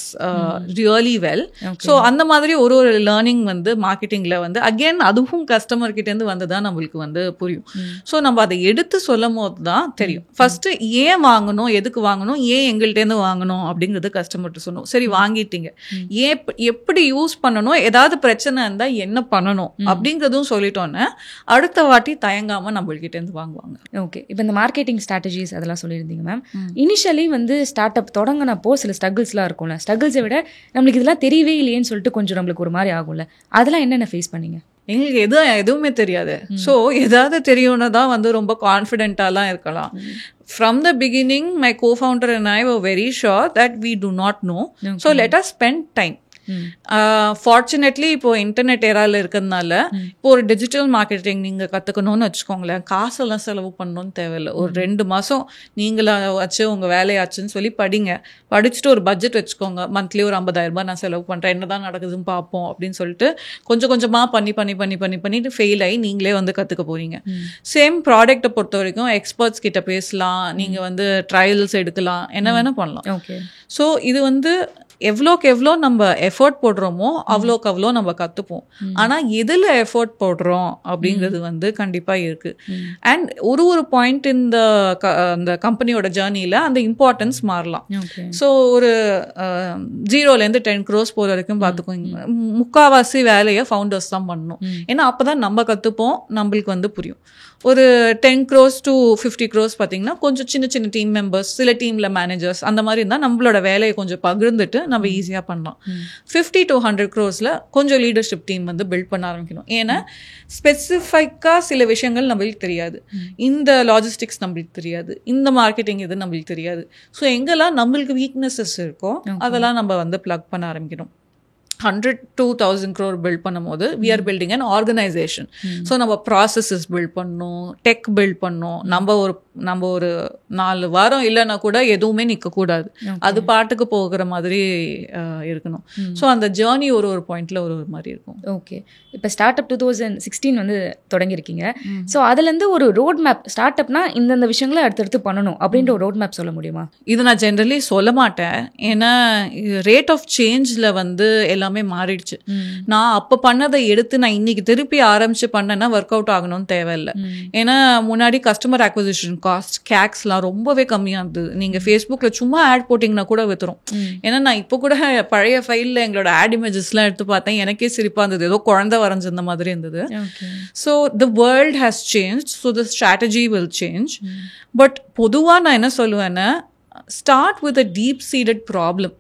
really well. So அந்த மாதிரி ஒரு லேர்னிங் வந்து மார்க்கெட்டிங்ல வந்து அகெயின் அதுவும் கஸ்டமர் கிட்ட இருந்து வந்துதான் நம்மளுக்கு வந்து புரியும். ஸோ நம்ம அதை எடுத்து சொல்லும் போது தான் தெரியும். ஃபர்ஸ்ட் ஏன் வாங்கணும், எதுக்கு வாங்கணும், ஏன் எங்கள்கிட்ட இருந்து வாங்கணும் அப்படிங்கிறது கஸ்டமர்ட்டு சொன்னோம். சரி வாங்கிட்டீங்க, ஏன் எப்படி யூஸ் பண்ணணும், ஏதாவது பிரச்சனை இருந்தா என்ன பண்ணணும் அப்படிங்கிறதும் சொல்லிட்டோன்னு அடுத்த வாட்டி தயங்காம நம்மள்கிட்ட இருந்து வாங்குவாங்க. ஓகே. இப்போ இந்த மார்க்கெட்டிங் ஸ்ட்ராட்டஜிஸ் அதெல்லாம் சொல்லியிருந்தீங்க மேம். இனிஷியலி வந்து ஸ்டார்ட் அப் தொடங்கினப்போ சில ஸ்ட்ரகிள்ஸ்லாம் இருக்கும்ல, ஸ்ட்ரகிள்ஸை விட நம்மளுக்கு இதெல்லாம் தெரியவே இல்லையேன்னு சொல்லிட்டு கொஞ்சம் நம்மளுக்கு ஒரு மாதிரி ஆகும்ல, அதெல்லாம் என்னென்ன ஃபேஸ் பண்ணீங்க? எங்களுக்கு எதுவுமே தெரியாது. ஸோ ஏதாவது தெரியும்னு தான் வந்து ரொம்ப கான்ஃபிடென்ட்டாலாம் இருக்கலாம். From the beginning, my co-founder and I were very sure that we do not know. So let us spend time. Fortunately இப்போ இன்டர்நெட் ஏரால இருக்கிறதுனால இப்போ ஒரு டிஜிட்டல் மார்க்கெட்டிங் நீங்கள் கற்றுக்கணும்னு வச்சுக்கோங்களேன், காசெல்லாம் செலவு பண்ணணும்னு தேவையில்லை. ஒரு 2 மாதம் நீங்களா வச்சு உங்கள் வேலையாச்சுன்னு சொல்லி படிங்க. படிச்சுட்டு ஒரு பட்ஜெட் வச்சுக்கோங்க, மந்த்லி ஒரு 50,000 ரூபாய் நான் செலவு பண்ணுறேன், என்ன தான் நடக்குதுன்னு பார்ப்போம் அப்படின்னு சொல்லிட்டு கொஞ்சம் கொஞ்சமாக பண்ணிட்டு ஃபெயில் ஆகி நீங்களே வந்து கற்றுக்க போகிறீங்க. சேம் ப்ராடக்ட்டை பொறுத்த வரைக்கும் எக்ஸ்பர்ட்ஸ் கிட்ட பேசலாம், நீங்கள் வந்து ட்ரையல்ஸ் எடுக்கலாம், என்ன வேணால் பண்ணலாம். ஓகே. ஸோ இது வந்து எவ்வளோக்கு எவ்வளோ நம்ம எஃபர்ட் போடுறோமோ அவ்வளோக்கு அவ்வளோ நம்ம கற்றுப்போம். ஆனால் எதில் எஃபர்ட் போடுறோம் அப்படிங்கிறது வந்து கண்டிப்பாக இருக்குது. அண்ட் ஒரு பாயிண்ட் இந்த கம்பெனியோட ஜேர்னியில் அந்த இம்பார்ட்டன்ஸ் மாறலாம். ஸோ ஒரு 0லேருந்து 10 crores போகிற வரைக்கும் பார்த்துக்கோங்க, முக்கால்வாசி வேலையை ஃபவுண்டர்ஸ் தான் பண்ணணும். ஏன்னா அப்போ தான் நம்ம கற்றுப்போம், நம்மளுக்கு வந்து புரியும். ஒரு 10 crores to 50 crores பார்த்தீங்கன்னா கொஞ்சம் சின்ன சின்ன டீம் மெம்பர்ஸ், சில டீமில் மேனேஜர்ஸ், அந்த மாதிரி இருந்தால் நம்மளோட வேலையை கொஞ்சம் பகிர்ந்துட்டு நம்ம ஈஸியாக பண்ணலாம். 50 to 100 crores கொஞ்சம் லீடர்ஷிப் டீம் வந்து பில்ட் பண்ண ஆரம்பிக்கணும். ஏன்னா ஸ்பெசிஃபிக்காக சில விஷயங்கள் நம்மளுக்கு தெரியாது, இந்த லாஜிஸ்டிக்ஸ் நம்மளுக்கு தெரியாது, இந்த மார்க்கெட்டிங் இது நம்மளுக்கு தெரியாது. ஸோ எங்கெல்லாம் நம்மளுக்கு வீக்னஸஸ் இருக்கோ அதெல்லாம் நம்ம வந்து ப்ளக் பண்ண ஆரம்பிக்கணும். 100 to 1000 crore பில்ட் பண்ணும்போது we are building an organization. So நம்ம ப்ராசஸஸ் பில்ட் பண்ணணும், டெக் பில்ட் பண்ணணும். நம்ம ஒரு 4 வாரம் இல்லைன்னா கூட எதுவுமே நிற்கக்கூடாது, அது பாட்டுக்கு போகிற மாதிரி இருக்கணும். ஸோ அந்த ஜேர்னி ஒரு பாயிண்ட்ல ஒரு மாதிரி இருக்கும். ஓகே. இப்போ ஸ்டார்ட் அப் 2016 வந்து தொடங்கியிருக்கீங்க. ஸோ அதுலேருந்து ஒரு ரோட் மேப், ஸ்டார்ட் அப்னா இந்தந்த விஷயங்களை அடுத்தடுத்து பண்ணணும் அப்படின்ற ஒரு ரோட் மேப் சொல்ல முடியுமா? இது நான் ஜென்ரலி சொல்ல மாட்டேன், ஏன்னா ரேட் ஆஃப் சேஞ்சில் வந்து எல்லாமே மாறிடுச்சு. நான் அப்போ பண்ணதை எடுத்து நான் இன்னைக்கு திருப்பி ஆரம்பிச்சு பண்ணேன்னா ஒர்க் அவுட் ஆகணும்னு தேவையில்லை. ஏன்னா முன்னாடி கஸ்டமர் அக்விசிஷன் காஸ்ட், கேக்ஸ்லாம் ரொம்பவே கம்மியாக இருந்தது. நீங்கள் ஃபேஸ்புக்கில் சும்மா ஆட் போட்டிங்கன்னா கூட வித்துரும். ஏன்னா நான் இப்போ கூட பழைய ஃபைலில் எங்களோட ஆட் இமேஜஸ்லாம் எடுத்து பார்த்தேன், எனக்கே சிரிப்பாக இருந்தது, ஏதோ குழந்தை வரைஞ்சிருந்த மாதிரி இருந்தது. So the world has change, so the strategy will change. But பொதுவாக நான் என்ன சொல்லுவேன்னா, start with a deep seated problem.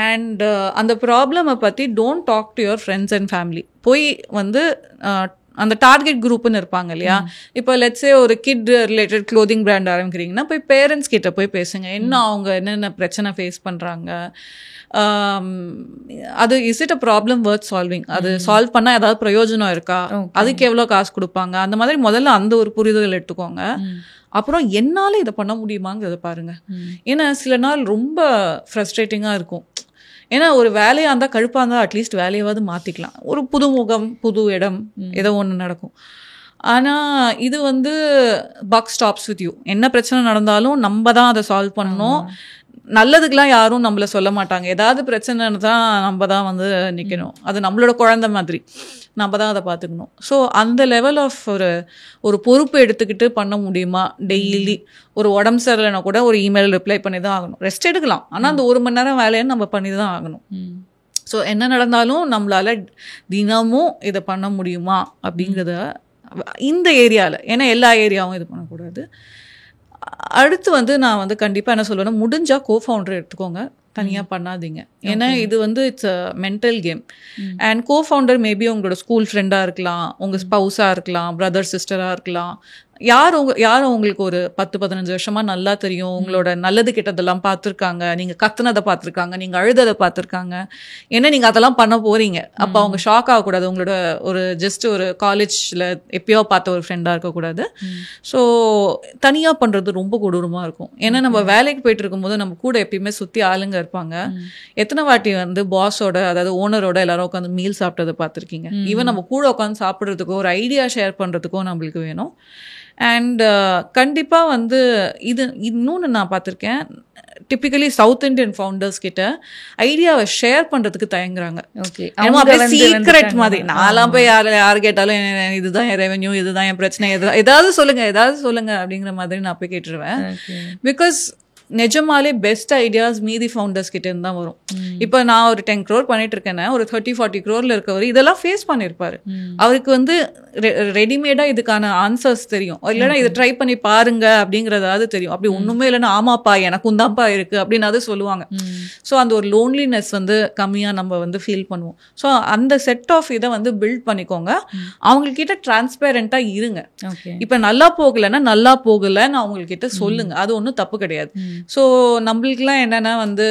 And அந்த ப்ராப்ளமை பற்றி don't talk to your friends and family. போய் வந்து அந்த டார்கெட் குரூப்னு இருப்பாங்க இல்லையா, இப்போ லெட்ஸே ஒரு கிட் ரிலேட்டட் க்ளோதிங் பிராண்ட் ஆரம்பிக்கிறீங்கன்னா போய் பேரண்ட்ஸ் கிட்ட போய் பேசுங்க, என்ன அவங்க என்னென்ன பிரச்சனை ஃபேஸ் பண்ணுறாங்க, அது is it a problem worth solving, அது சால்வ் பண்ணால் ஏதாவது பிரயோஜனம் இருக்கா, அதுக்கு எவ்வளோ காசு கொடுப்பாங்க, அந்த மாதிரி முதல்ல அந்த ஒரு புரிதல் எடுத்துக்கோங்க. அப்புறம் என்னால் இதை பண்ண முடியுமாங்கிறத பாருங்க. ஏன்னா சில நாள் ரொம்ப ஃப்ரஸ்ட்ரேட்டிங்காக இருக்கும். ஏன்னா ஒரு வேலையாக இருந்தால் கழுப்பாக இருந்தால் அட்லீஸ்ட் வேலையாவது மாற்றிக்கலாம், ஒரு புது முகம் புது இடம் ஏதோ ஒன்று நடக்கும். ஆனால் இது வந்து பக் ஸ்டாப்ஸ் வித் யூ. என்ன பிரச்சனை நடந்தாலும் நம்ம தான் அதை சால்வ் பண்ணணும். நல்லதுக்கெலாம் யாரும் நம்மளை சொல்ல மாட்டாங்க, ஏதாவது பிரச்சனைன்னு தான் நம்ம தான் வந்து நிற்கணும். அது நம்மளோட குழந்தை மாதிரி, நம்ம தான் அதை பார்த்துக்கணும். ஸோ அந்த லெவல் ஆஃப் ஒரு பொறுப்பு எடுத்துக்கிட்டு பண்ண முடியுமா? டெய்லி ஒரு உடம்பு சரியில்லைனா கூட ஒரு இமெயில் ரிப்ளை பண்ணி தான் ஆகணும். ரெஸ்ட் எடுக்கலாம், ஆனால் அந்த 1 மணி நேரம் வேலையை நம்ம பண்ணி தான் ஆகணும். ஸோ என்ன நடந்தாலும் நம்மளால் தினமும் இதை பண்ண முடியுமா அப்படிங்கிறத இந்த ஏரியாவில், ஏன்னா எல்லா ஏரியாவும் இது பண்ணக்கூடாது. அடுத்து வந்து நான் வந்து கண்டிப்பாக என்ன சொல்லுவேன்னா, முடிஞ்சால் கோஃபவுண்டர் எடுத்துக்கோங்க, தனியாக பண்ணாதீங்க. ஏன்னா இது வந்து it's a mental game. And co-founder maybe உங்களோட ஸ்கூல் ஃப்ரெண்டாக இருக்கலாம், உங்கள் ஸ்பவுஸாக இருக்கலாம், பிரதர் சிஸ்டராக இருக்கலாம், யாரும் உங்களுக்கு ஒரு 10-15 வருஷமாக நல்லா தெரியும், உங்களோட நல்லது கெட்டதெல்லாம் பார்த்துருக்காங்க, நீங்கள் கத்துனதை பார்த்துருக்காங்க, நீங்கள் அழுததை பார்த்துருக்காங்க. ஏன்னா நீங்கள் அதெல்லாம் பண்ண போகிறீங்க. அப்போ அவங்க ஷாக் ஆகக்கூடாது, உங்களோட ஒரு ஜஸ்ட் ஒரு காலேஜில் எப்பயோ பார்த்த ஒரு ஃப்ரெண்டாக இருக்கக்கூடாது. ஸோ தனியாக பண்ணுறது ரொம்ப கொடூரமாக இருக்கும். ஏன்னா நம்ம வேலைக்கு போயிட்டு இருக்கும்போது நம்ம கூட எப்பயுமே சுற்றி ஆளுங்க இருப்பாங்க. எத்தனை வாட்டி வந்து பாஸோட, அதாவது ஓனரோட எல்லாரும் உட்காந்து மீல் சாப்பிட்டதை பார்த்துருக்கீங்க. ஈவன் நம்ம கூட உட்காந்து சாப்பிட்றதுக்கோ ஒரு ஐடியா ஷேர் பண்ணுறதுக்கோ நம்மளுக்கு வேணும். அண்ட் கண்டிப்பாக வந்து இது இன்னொன்று நான் பார்த்துருக்கேன், டிப்பிக்கலி சவுத் இண்டியன் ஃபவுண்டர்ஸ் கிட்ட ஐடியாவை ஷேர் பண்ணுறதுக்கு தயங்குறாங்க. சீக்ரெட் மாதிரி நான்லாம் போய் யார் கேட்டாலும் இதுதான் என் ரெவென்யூ, இதுதான் என் பிரச்சனை, ஏதாவது சொல்லுங்க அப்படிங்கிற மாதிரி நான் போய் கேட்டுருவேன். பிகாஸ் நிஜமாலே பெஸ்ட் ஐடியாஸ் மீதி ஃபவுண்டர்ஸ் கிட்ட இருந்து தான் வரும். இப்போ நான் ஒரு 10 crore பண்ணிட்டு இருக்கேன்னா ஒரு 30-40 crore இருக்கவர் இதெல்லாம் ஃபேஸ் பண்ணியிருப்பாரு. அவருக்கு வந்து ரெடிமேடாக இதுக்கான ஆன்சர்ஸ் தெரியும், இல்லைன்னா இதை ட்ரை பண்ணி பாருங்க அப்படிங்கிறதாவது தெரியும். அப்படி ஒன்றுமே இல்லைன்னா ஆமாப்பா எனக்கும் தான்ப்பா இருக்குது அப்படின்னு சொல்லுவாங்க. ஸோ அந்த ஒரு லோன்லினஸ் வந்து கம்மியாக நம்ம வந்து ஃபீல் பண்ணுவோம். ஸோ அந்த செட் ஆஃப் இதை வந்து பில்ட் பண்ணிக்கோங்க. அவங்கக்கிட்ட டிரான்ஸ்பேரண்டாக இருங்க. இப்போ நல்லா போகலைன்னு அவங்கக்கிட்ட சொல்லுங்க, அது ஒன்றும் தப்பு கிடையாது. ஸோ நம்மளுக்குலாம் என்னென்னா வந்து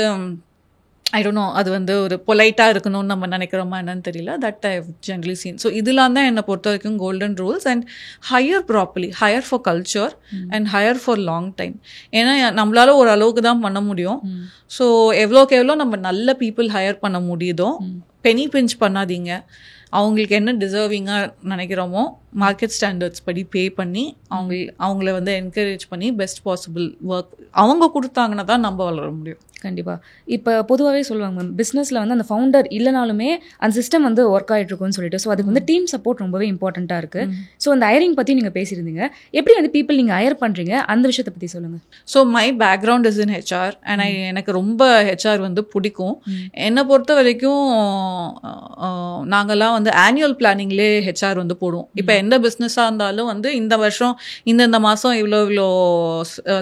ஐ டோன்ட் நோ அது வந்து ஒரு பொலைட்டாக இருக்கணும்னு நம்ம நினைக்கிறோமா என்னன்னு தெரியல. That I have generally seen. So இதெல்லாம் தான் என்னை பொறுத்த வரைக்கும் golden rules. And hire properly, hire for culture and hire for long time. ஏன்னா நம்மளால ஒரு அளவுக்கு தான் பண்ண முடியும். ஸோ எவ்வளோக்கு எவ்வளோ நம்ம நல்ல பீப்புள் ஹையர் பண்ண முடியுதோ, பெனி பிஞ்ச் பண்ணாதீங்க. அவங்களுக்கு என்ன டிசர்விங்காக நினைக்கிறோமோ மார்க்கெட் ஸ்டாண்டர்ட்ஸ் படி பே பண்ணி அவங்கள வந்து என்கரேஜ் பண்ணி பெஸ்ட் பாசிபிள் ஒர்க் அவங்க கொடுத்தாங்கன்னா தான் நம்ம வளர முடியும். கண்டிப்பாக. இப்போ பொதுவாகவே சொல்லுவாங்க மேம், பிஸ்னஸில் வந்து அந்த ஃபவுண்டர் இல்லைனாலுமே அந்த சிஸ்டம் வந்து ஒர்க் ஆகிட்டு இருக்கும்னு சொல்லிட்டு. ஸோ அதுக்கு வந்து டீம் சப்போர்ட் ரொம்பவே இம்பார்ட்டண்ட்டாக இருக்குது. ஸோ அந்த ஹையரிங் பற்றி நீங்கள் பேசியிருந்தீங்க. எப்படி வந்து பீப்புள் நீங்கள் ஹையர் பண்ணுறீங்க, அந்த விஷயத்தை பற்றி சொல்லுங்கள். So my background is in HR and எனக்கு ரொம்ப ஹெச்ஆர் வந்து பிடிக்கும். என்னை பொறுத்த வரைக்கும் நாங்கள்லாம் வந்து ஆனுவல் பிளானிங்லேயே ஹெச்ஆர் வந்து போடுவோம். இப்போ எந்த பிஸ்னஸாக இருந்தாலும் வந்து இந்த வருஷம் இந்த மாதம் இவ்வளோ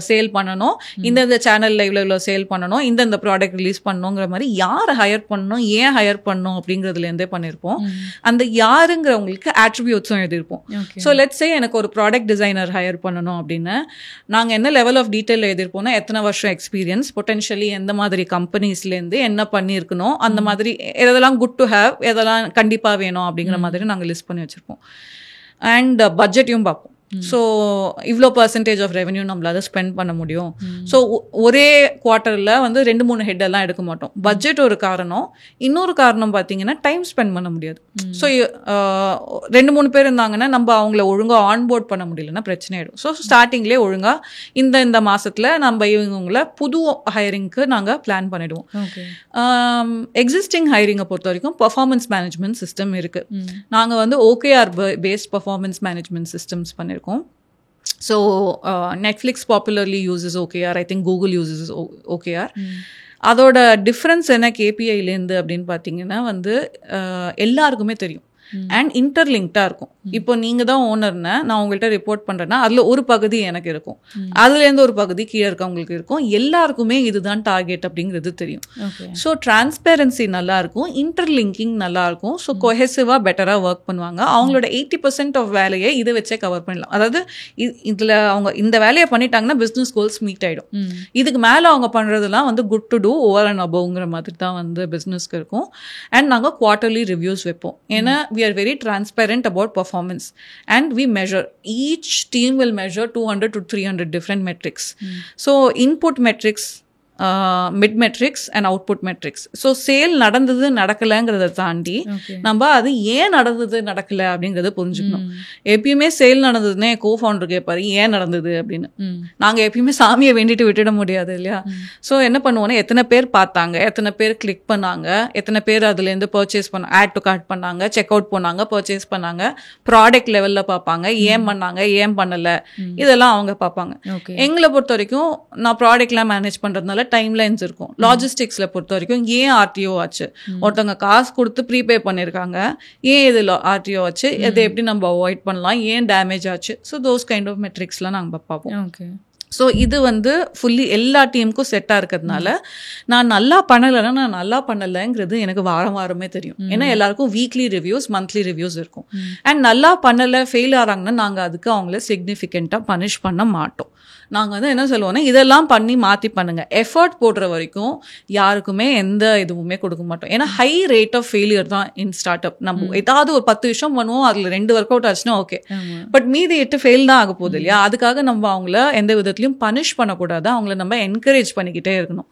சேல் பண்ணணும், இந்த சேனலில் இவ்வளோ சேல் பண்ணணும், இந்த ப்ராடக்ட் ரிலீஸ் பண்ணணுங்கிற மாதிரி யாரை ஹையர் பண்ணணும், ஏன் ஹையர் பண்ணணும் அப்படிங்கிறதுலேருந்தே பண்ணியிருப்போம். அந்த யாருங்கிறவங்களுக்கு ஆட்ரிபியூட்ஸும் எழுதியிருப்போம். ஸோ லெட்ஸ் சே எனக்கு ஒரு ப்ராடக்ட் டிசைனர் ஹையர் பண்ணணும் அப்படின்னு நாங்கள் என்ன லெவல் ஆஃப் டீட்டெயில் எழுதியிருப்போம்னா, எத்தனை வருஷம் எக்ஸ்பீரியன்ஸ், பொட்டென்ஷியலி எந்த மாதிரி கம்பெனிஸ்லேருந்து என்ன பண்ணியிருக்கணும், அந்த மாதிரி எதெல்லாம் குட் டு ஹேவ், எதெல்லாம் கண்டிப்பாக வேணும் அப்படிங்கிற மாதிரி நாங்கள் லிஸ்ட் பண்ணி வச்சுருப்போம். அண்ட் பட்ஜெட்டையும் பார்ப்போம். ஸோ இவ்வளோ பர்சன்டேஜ் ஆஃப் ரெவன்யூ நம்மளால ஸ்பெண்ட் பண்ண முடியும். ஸோ ஒரே குவார்ட்டரில் வந்து 2-3 ஹெட்டெல்லாம் எடுக்க மாட்டோம். பட்ஜெட் ஒரு காரணம். இன்னொரு காரணம் பார்த்தீங்கன்னா டைம் ஸ்பெண்ட் பண்ண முடியாது. ஸோ 2-3 பேர் இருந்தாங்கன்னா நம்ம அவங்கள ஒழுங்காக ஆன்போர்ட் பண்ண முடியலன்னா பிரச்சனை ஆகிடும். ஸோ ஸ்டார்டிங்லேயே ஒழுங்காக இந்த மாதத்தில் நம்ம இவங்களை புது ஹையரிங்க்கு நாங்கள் பிளான் பண்ணிவிடுவோம். எக்ஸிஸ்டிங் ஹையரிங்கை பொறுத்த வரைக்கும் பர்ஃபார்மன்ஸ் மேனேஜ்மெண்ட் சிஸ்டம் இருக்குது. நாங்கள் வந்து OKR based performance management systems பண்ணியிருக்கோம். So Netflix popularly uses OKR. I think Google uses OKR. அதோட டிஃப்ரென்ஸ் என்ன KPI-லேருந்து அப்படின்னு பார்த்தீங்கன்னா வந்து எல்லாருக்குமே தெரியும். அண்ட் இன்டர்லிங்க்டாக இருக்கும். இப்போ நீங்கள் தான் ஓனர்னா நான் உங்கள்கிட்ட ரிப்போர்ட் பண்ணுறேன்னா அதில் ஒரு பகுதி எனக்கு இருக்கும், அதுலேருந்து ஒரு பகுதி கீழே இருக்கவங்களுக்கு இருக்கும். எல்லாருக்குமே இதுதான் டார்கெட் அப்படிங்கிறது தெரியும். ஸோ டிரான்ஸ்பேரன்சி நல்லாயிருக்கும், இன்டர்லிங்கிங் நல்லாயிருக்கும். ஸோ கொஹெசிவாக பெட்டராக ஒர்க் பண்ணுவாங்க. அவங்களோட 80% ஆஃப் வேலையை இதை வச்சே கவர் பண்ணலாம். அதாவது இதில் அவங்க இந்த வேலையை பண்ணிட்டாங்கன்னா பிஸ்னஸ் கோல்ஸ் மீட் ஆகிடும். இதுக்கு மேலே அவங்க பண்ணுறதுலாம் வந்து good to do, over and அபவ்ங்கிற மாதிரி தான் வந்து பிஸ்னஸ்க்கு இருக்கும். அண்ட் நாங்கள் குவார்ட்டர்லி ரிவ்யூஸ் வைப்போம். ஏன்னா we are very transparent about performance and we measure. Each team will measure 200 to 300 different metrics. So input metrics, mid metrics and output metrics. So sale நடந்தது நடக்கலைங்கிறத தாண்டி நம்ம அது ஏன் நடந்தது நடக்கலை அப்படிங்கிறத புரிஞ்சுக்கணும். எப்பயுமே சேல் நடந்ததுன்னே கோஃபவுண்டர் கேட்பாரு ஏன் நடந்தது அப்படின்னு. நாங்கள் எப்பயுமே சாமியை வேண்டிட்டு விட்டுட முடியாது இல்லையா. ஸோ என்ன பண்ணுவோன்னா எத்தனை பேர் பார்த்தாங்க, எத்தனை பேர் கிளிக் பண்ணாங்க, எத்தனை பேர் அதுலேருந்து பர்ச்சேஸ் பண்ண ஆட் டு கார்ட் பண்ணாங்க, செக் அவுட் பண்ணாங்க, பர்ச்சேஸ் பண்ணாங்க, ப்ராடக்ட் லெவலில் பார்ப்பாங்க, ஏன் பண்ணாங்க ஏன் பண்ணலை இதெல்லாம் அவங்க பார்ப்பாங்க. எங்களை பொறுத்த வரைக்கும் நான் ப்ராடக்ட்லாம் மேனேஜ் பண்ணுறதுனால டைம்லைன்ஸ் இருக்கும். லாஜிஸ்டிக்ஸில் பொறுத்த வரைக்கும் ஏன் ஆர்டிஓ ஆச்சு, ஒருத்தவங்க காசு கொடுத்து ப்ரீபே பண்ணியிருக்காங்க, ஏன் இது ஆர்டிஓ ஆச்சு, இதை எப்படி நம்ம அவாய்ட் பண்ணலாம், ஏன் டேமேஜ் ஆச்சு. ஸோ தோஸ் கைண்ட் ஆஃப் மெட்ரிக்ஸ்லாம் நாங்கள் பார்ப்போம். ஓகே. ஸோ இது வந்து ஃபுல்லி எல்லா டீமுக்கும் செட்டாக இருக்கிறதுனால நான் நல்லா பண்ணலைன்னா நான் நல்லா பண்ணலைங்கிறது எனக்கு வாரம் வாரமே தெரியும். ஏன்னா எல்லாருக்கும் வீக்லி ரிவ்யூஸ் மந்த்லி ரிவ்யூஸ் இருக்கும். அண்ட் நல்லா பண்ணலை ஃபெயில் ஆகிறாங்கன்னா நாங்கள் அதுக்கு அவங்கள சிக்னிஃபிகண்ட்டாக பனிஷ் பண்ண மாட்டோம். நாங்கள் வந்து என்ன சொல்லுவோன்னா இதெல்லாம் பண்ணி மாற்றி பண்ணுங்கள். எஃபர்ட் போடுற வரைக்கும் யாருக்குமே எந்த இதுவுமே கொடுக்க மாட்டோம். ஏன்னா ஹை ரேட் ஆஃப் ஃபெயிலியர் தான் இன் ஸ்டார்ட் அப். நம்ம ஏதாவது ஒரு 10 விஷயம் பண்ணுவோம், அதில் 2 ஒர்க் அவுட் ஆச்சுன்னா ஓகே, பட் மீதி 8 ஃபெயில் தான் ஆக போகுது இல்லையா. அதுக்காக நம்ம அவங்கள எந்த விதத்துலையும் பனிஷ் பண்ணக்கூடாது, அவங்கள நம்ம என்கரேஜ் பண்ணிக்கிட்டே இருக்கணும்.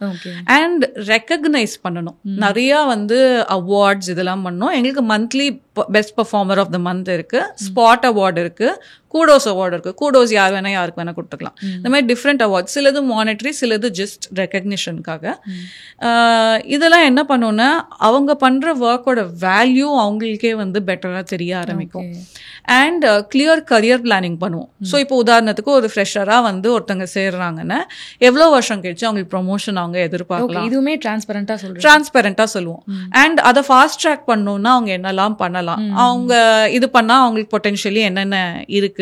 அண்ட் ரெக்கக்னைஸ் பண்ணணும். நிறையா வந்து அவார்ட்ஸ் இதெல்லாம் பண்ணணும். எங்களுக்கு monthly best performer of the month இருக்குது, ஸ்பாட் அவார்டு இருக்குது, கூடோஸ் அவார்டு இருக்குது. கூடோஸ் யார் வேணால் யாருக்கு வேணால் கொடுத்துக்கலாம். இந்த மாதிரி டிஃப்ரெண்ட் அவார்ட்ஸ், சிலது மானிட்டரி, சிலது ஜஸ்ட் ரெக்கக்னிஷனுக்காக. இதெல்லாம் என்ன பண்ணோன்னா அவங்க பண்ணுற ஒர்க்கோட வேல்யூ அவங்களுக்கே வந்து பெட்டராக தெரிய ஆரம்பிக்கும். அண்ட் கிளியர் கரியர் பிளானிங் பண்ணுவோம். ஸோ இப்போ உதாரணத்துக்கு ஒரு ஃப்ரெஷராக வந்து ஒருத்தங்க சேர்றாங்கன்னா எவ்வளோ வருஷம் கழிச்சு அவங்களுக்கு ப்ரொமோஷன் அவங்க எதிர்பார்க்கலாம். இதுவுமே டிரான்ஸ்பெரண்டாக சொல்லுவோம். அண்ட் அதை ஃபாஸ்ட் ட்ராக் பண்ணணும்னா அவங்க என்னெல்லாம் பண்ணலாம், அவங்க இது பண்ணால் அவங்களுக்கு பொட்டென்ஷியலி என்னென்ன இருக்கு.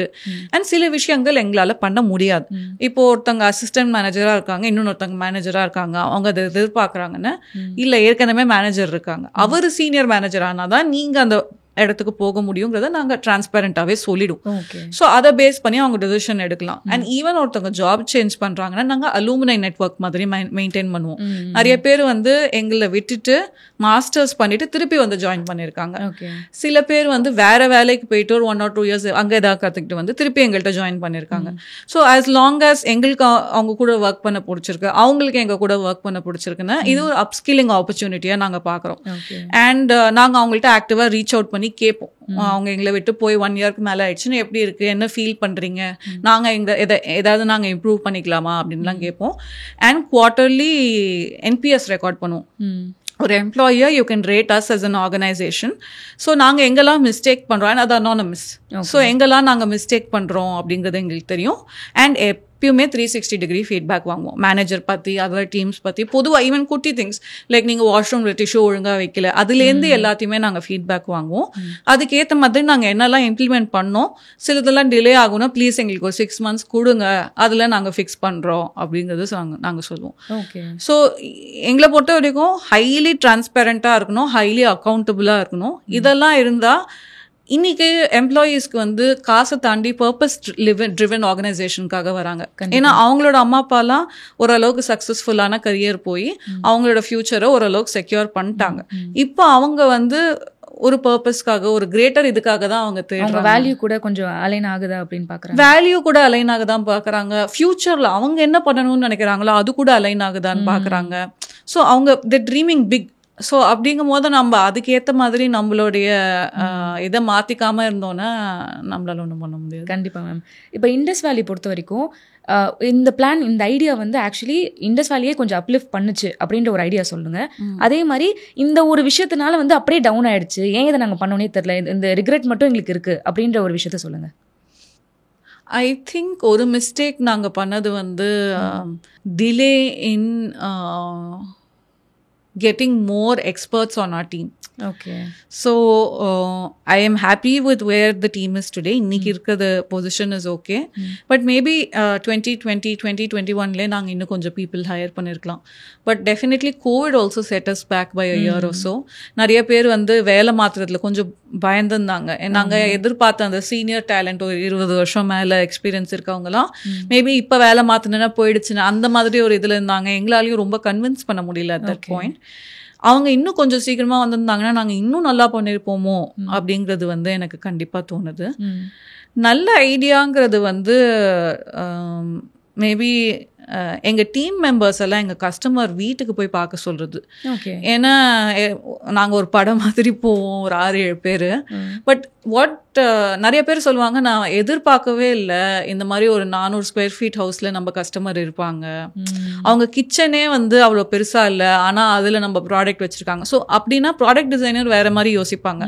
அண்ட் சில விஷயங்கள் எங்களால் பண்ண முடியாது. இப்போ ஒருத்தங்க அசிஸ்டன்ட் மேனேஜராக இருக்காங்க, இன்னொருத்தவங்க மேனேஜராக இருக்காங்க, அவங்க அதை எதிர்பார்க்குறாங்கன்னா இல்லை ஏற்கனவே மேனேஜர் இருக்காங்க, அவர் சீனியர் மேனேஜர் ஆனால் தான் நீங்கள் அந்த இடத்துக்கு போக முடியுங்கிறத நாங்கள் டிரான்ஸ்பேரண்டாகவே சொல்லிடுவோம். ஓகே. ஸோ அதை பேஸ் பண்ணி அவங்க டெசிஷன் எடுக்கலாம். அண்ட் ஈவன் ஒருத்தவங்க ஜாப் சேஞ்ச் பண்ணுறாங்கன்னா நாங்கள் அலூமினை நெட்வொர்க் மாதிரி மெயின்டைன் பண்ணுவோம். நிறைய பேர் வந்து எங்களை விட்டுட்டு மாஸ்டர்ஸ் பண்ணிட்டு திருப்பி வந்து ஜாயின் பண்ணியிருக்காங்க. ஓகே. சில பேர் வந்து வேற வேலைக்கு போயிட்டு ஒரு 1 or 2 years அங்கே ஏதாவது கற்றுக்கிட்டு வந்து திருப்பி எங்கள்கிட்ட ஜாயின் பண்ணியிருக்காங்க. ஸோ ஆஸ் லாங் as எங்களுக்கு அவங்க கூட ஒர்க் பண்ண பிடிச்சிருக்கு, அவங்களுக்கு எங்கள் கூட ஒர்க் பண்ண பிடிச்சிருக்குன்னா இது ஒரு அப்ஸ்கில்லிங் ஆப்பர்ச்சுனிட்டியாக நாங்கள் பார்க்குறோம். ஓகே. அண்ட் நாங்கள் அவங்கள்ட்ட ஆக்டிவாக ரீச் அவுட் பண்ணி கேட்போம். அவங்க எங்களை விட்டு போய் 1 yearக்கு மேலே ஆயிடுச்சுன்னு எப்படி இருக்கு, என்ன ஃபீல் பண்ணுறீங்க, நாங்கள் ஏதாவது நாங்கள் இம்ப்ரூவ் பண்ணிக்கலாமா அப்படின்லாம் கேட்போம். அண்ட் குவார்ட்டர்லி என்பிஎஸ் ரெக்கார்ட் பண்ணுவோம். ஒரு employer you can rate us as an organization. So நாங்கள் எங்கெல்லாம் மிஸ்டேக் பண்ணுறோம், அண்ட் அது அனானமஸ். ஸோ எங்கெல்லாம் நாங்கள் மிஸ்டேக் பண்ணுறோம் அப்படிங்கிறது எங்களுக்கு தெரியும். அண்ட் எப்பயுமே 360 ஃபீட்பேக் வாங்குவோம். மேனேஜர் பற்றி, அதர் டீம்ஸ் பற்றி, பொதுவாக ஈவன் குட்டி திங்ஸ் லைக் நீங்கள் வாஷ்ரூமில் டிஷ்யூ ஒழுங்காக வைக்கல, அதுலேருந்து எல்லாத்தையுமே நாங்கள் ஃபீட்பேக் வாங்குவோம். அதுக்கேற்ற மாதிரி நாங்கள் என்னெல்லாம் இம்ப்ளிமெண்ட் பண்ணோம், சிலதெல்லாம் டிலே ஆகும்னா ப்ளீஸ் எங்களுக்கு ஒரு 6 months கொடுங்க, அதில் நாங்கள் ஃபிக்ஸ் பண்ணுறோம் அப்படிங்கிறது நாங்கள் சொல்லுவோம். ஓகே. ஸோ எங்களை பொறுத்த வரைக்கும் ஹைலி டிரான்ஸ்பேரண்ட்டாக இருக்கணும், ஹைலி அக்கௌண்டபிளாக இருக்கணும். இதெல்லாம் இருந்தால் இன்னைக்கு எம்ப்ளாயீஸ்க்கு வந்து காசை தாண்டி பர்பஸ் ட்ரிவன் ஆர்கனைசேஷனுக்காக வராங்க. ஏன்னா அவங்களோட அம்மா அப்பாலாம் ஓரளவுக்கு சக்ஸஸ்ஃபுல்லான கரியர் போய் அவங்களோட ஃபியூச்சரை ஓரளவுக்கு செக்யூர் பண்ணிட்டாங்க. இப்போ அவங்க வந்து ஒரு பர்பஸ்க்காக, ஒரு கிரேட்டர் இதுக்காக தான் அவங்க தேடுறாங்க. வேல்யூ கூட கொஞ்சம் அலைன் ஆகுதா அப்படின்னு பார்க்குறாங்க. வேல்யூ கூட அலைன் ஆகுதான் பார்க்குறாங்க. ஃபியூச்சரில் அவங்க என்ன பண்ணணும்னு நினைக்கிறாங்களோ அது கூட அலைன் ஆகுதான்னு பார்க்குறாங்க. ஸோ அவங்க தி ட்ரீமிங் பிக். ஸோ அப்படிங்கும் போது நம்ம அதுக்கேற்ற மாதிரி நம்மளுடைய இதை மாற்றிக்காமல் இருந்தோன்னா நம்மளால ஒன்றும் பண்ண முடியாது. கண்டிப்பாக மேம். இப்போ இண்டஸ் வேலி பொறுத்த வரைக்கும் இந்த பிளான், இந்த ஐடியா வந்து ஆக்சுவலி இண்டஸ் வேலியே கொஞ்சம் அப்லிஃப்ட் பண்ணுச்சு அப்படின்ற ஒரு ஐடியா சொல்லுங்க. அதே மாதிரி இந்த ஒரு விஷயத்தினால வந்து அப்படியே டவுன் ஆயிடுச்சு, ஏன் இதை நாங்கள் பண்ணோன்னே தெரியல, இந்த ரிக்ரெட் மட்டும் எங்களுக்கு இருக்கு அப்படின்ற ஒரு விஷயத்த சொல்லுங்க. ஐ திங்க் ஒரு மிஸ்டேக் நாங்கள் பண்ணது வந்து delay in getting more experts on our team. Okay. So I am happy with where the team is today. இன்னைக்கு இருக்கிற position is okay. But maybe 2020, 2021 நாங்கள் இன்னும் கொஞ்சம் people hire பண்ணிருக்கலாம். But definitely COVID also set us back by a year or so. நிறைய பேர் வந்து வேலை மாத்துறதுல கொஞ்சம் பயந்துருந்தாங்க. நாங்கள் எதிர்பார்த்த அந்த சீனியர் டேலண்ட் ஒரு 20 வருஷம் மேலே எக்ஸ்பீரியன்ஸ் இருக்கவங்கலாம் மேபி இப்போ வேலை மாற்றினா போயிடுச்சுன்னா அந்த மாதிரி ஒரு இதில் இருந்தாங்க. எங்களாலையும் ரொம்ப கன்வின்ஸ் பண்ண முடியல at that point. அவங்க இன்னும் கொஞ்சம் சீக்கிரமாக வந்திருந்தாங்கன்னா நாங்கள் இன்னும் நல்லா பண்ணியிருப்போமோ அப்படிங்கிறது வந்து எனக்கு கண்டிப்பாக தோணுது. நல்ல ஐடியாங்கிறது வந்து மேபி எங்கள் டீம் மெம்பர்ஸ் எல்லாம் எங்கள் கஸ்டமர் வீட்டுக்கு போய் பார்க்க சொல்கிறது. ஏன்னா நாங்கள் ஒரு படம் மாதிரி போவோம், ஒரு 6-7 பேர். பட் நிறைய பேர் சொல்லுவாங்க, நான் எதிர்பார்க்கவே இல்லை இந்த மாதிரி ஒரு 400 square feet ஹவுஸில் நம்ம கஸ்டமர் இருப்பாங்க, அவங்க கிச்சனே வந்து அவ்வளோ பெருசாக இல்லை, ஆனால் அதில் நம்ம ப்ராடக்ட் வச்சுருக்காங்க. ஸோ அப்படின்னா ப்ராடக்ட் டிசைனர் வேறு மாதிரி யோசிப்பாங்க,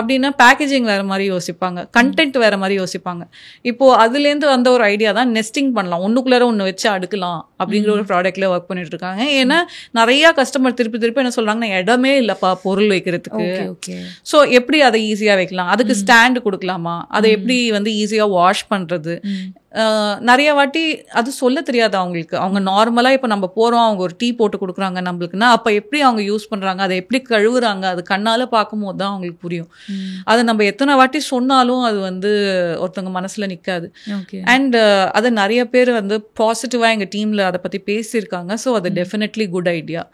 அப்படின்னா பேக்கேஜிங் வேறு மாதிரி யோசிப்பாங்க, கண்டென்ட் வேறு மாதிரி யோசிப்பாங்க. இப்போது அதுலேருந்து வந்த ஒரு ஐடியா தான் நெஸ்டிங் பண்ணலாம், ஒன்றுக்குள்ளார ஒன்று வச்சு அடுக்கலாம் அப்படிங்கிற ஒரு ப்ராடக்ட்ல ஒர்க் பண்ணிட்டு இருக்காங்க. ஏன்னா நிறைய கஸ்டமர் திருப்பி என்ன சொல்றாங்கன்னா, இடமே இல்லப்பா பொருள் வைக்கிறதுக்கு, ஸோ எப்படி அதை ஈஸியா வைக்கலாம், அதுக்கு ஸ்டாண்ட் கொடுக்கலாமா, அதை எப்படி வந்து ஈஸியா வாஷ் பண்றது. நிறைய வாட்டி அது சொல்ல தெரியாது அவங்களுக்கு. அவங்க நார்மலாக இப்போ நம்ம போகிறோம், அவங்க ஒரு டீ போட்டு கொடுக்குறாங்க நம்மளுக்குன்னா, அப்போ எப்படி அவங்க யூஸ் பண்ணுறாங்க, அதை எப்படி கழுவுறாங்க, அது கண்ணால் பார்க்கும்போது தான் அவங்களுக்கு புரியும். அதை நம்ம எத்தனை வாட்டி சொன்னாலும் அது வந்து ஒருத்தவங்க மனசில் நிற்காது. அண்ட் அதை நிறைய பேர் வந்து பாசிட்டிவாக எங்கள் டீமில் அதை பற்றி பேசியிருக்காங்க. ஸோ அது டெஃபினெட்லி குட் ஐடியா.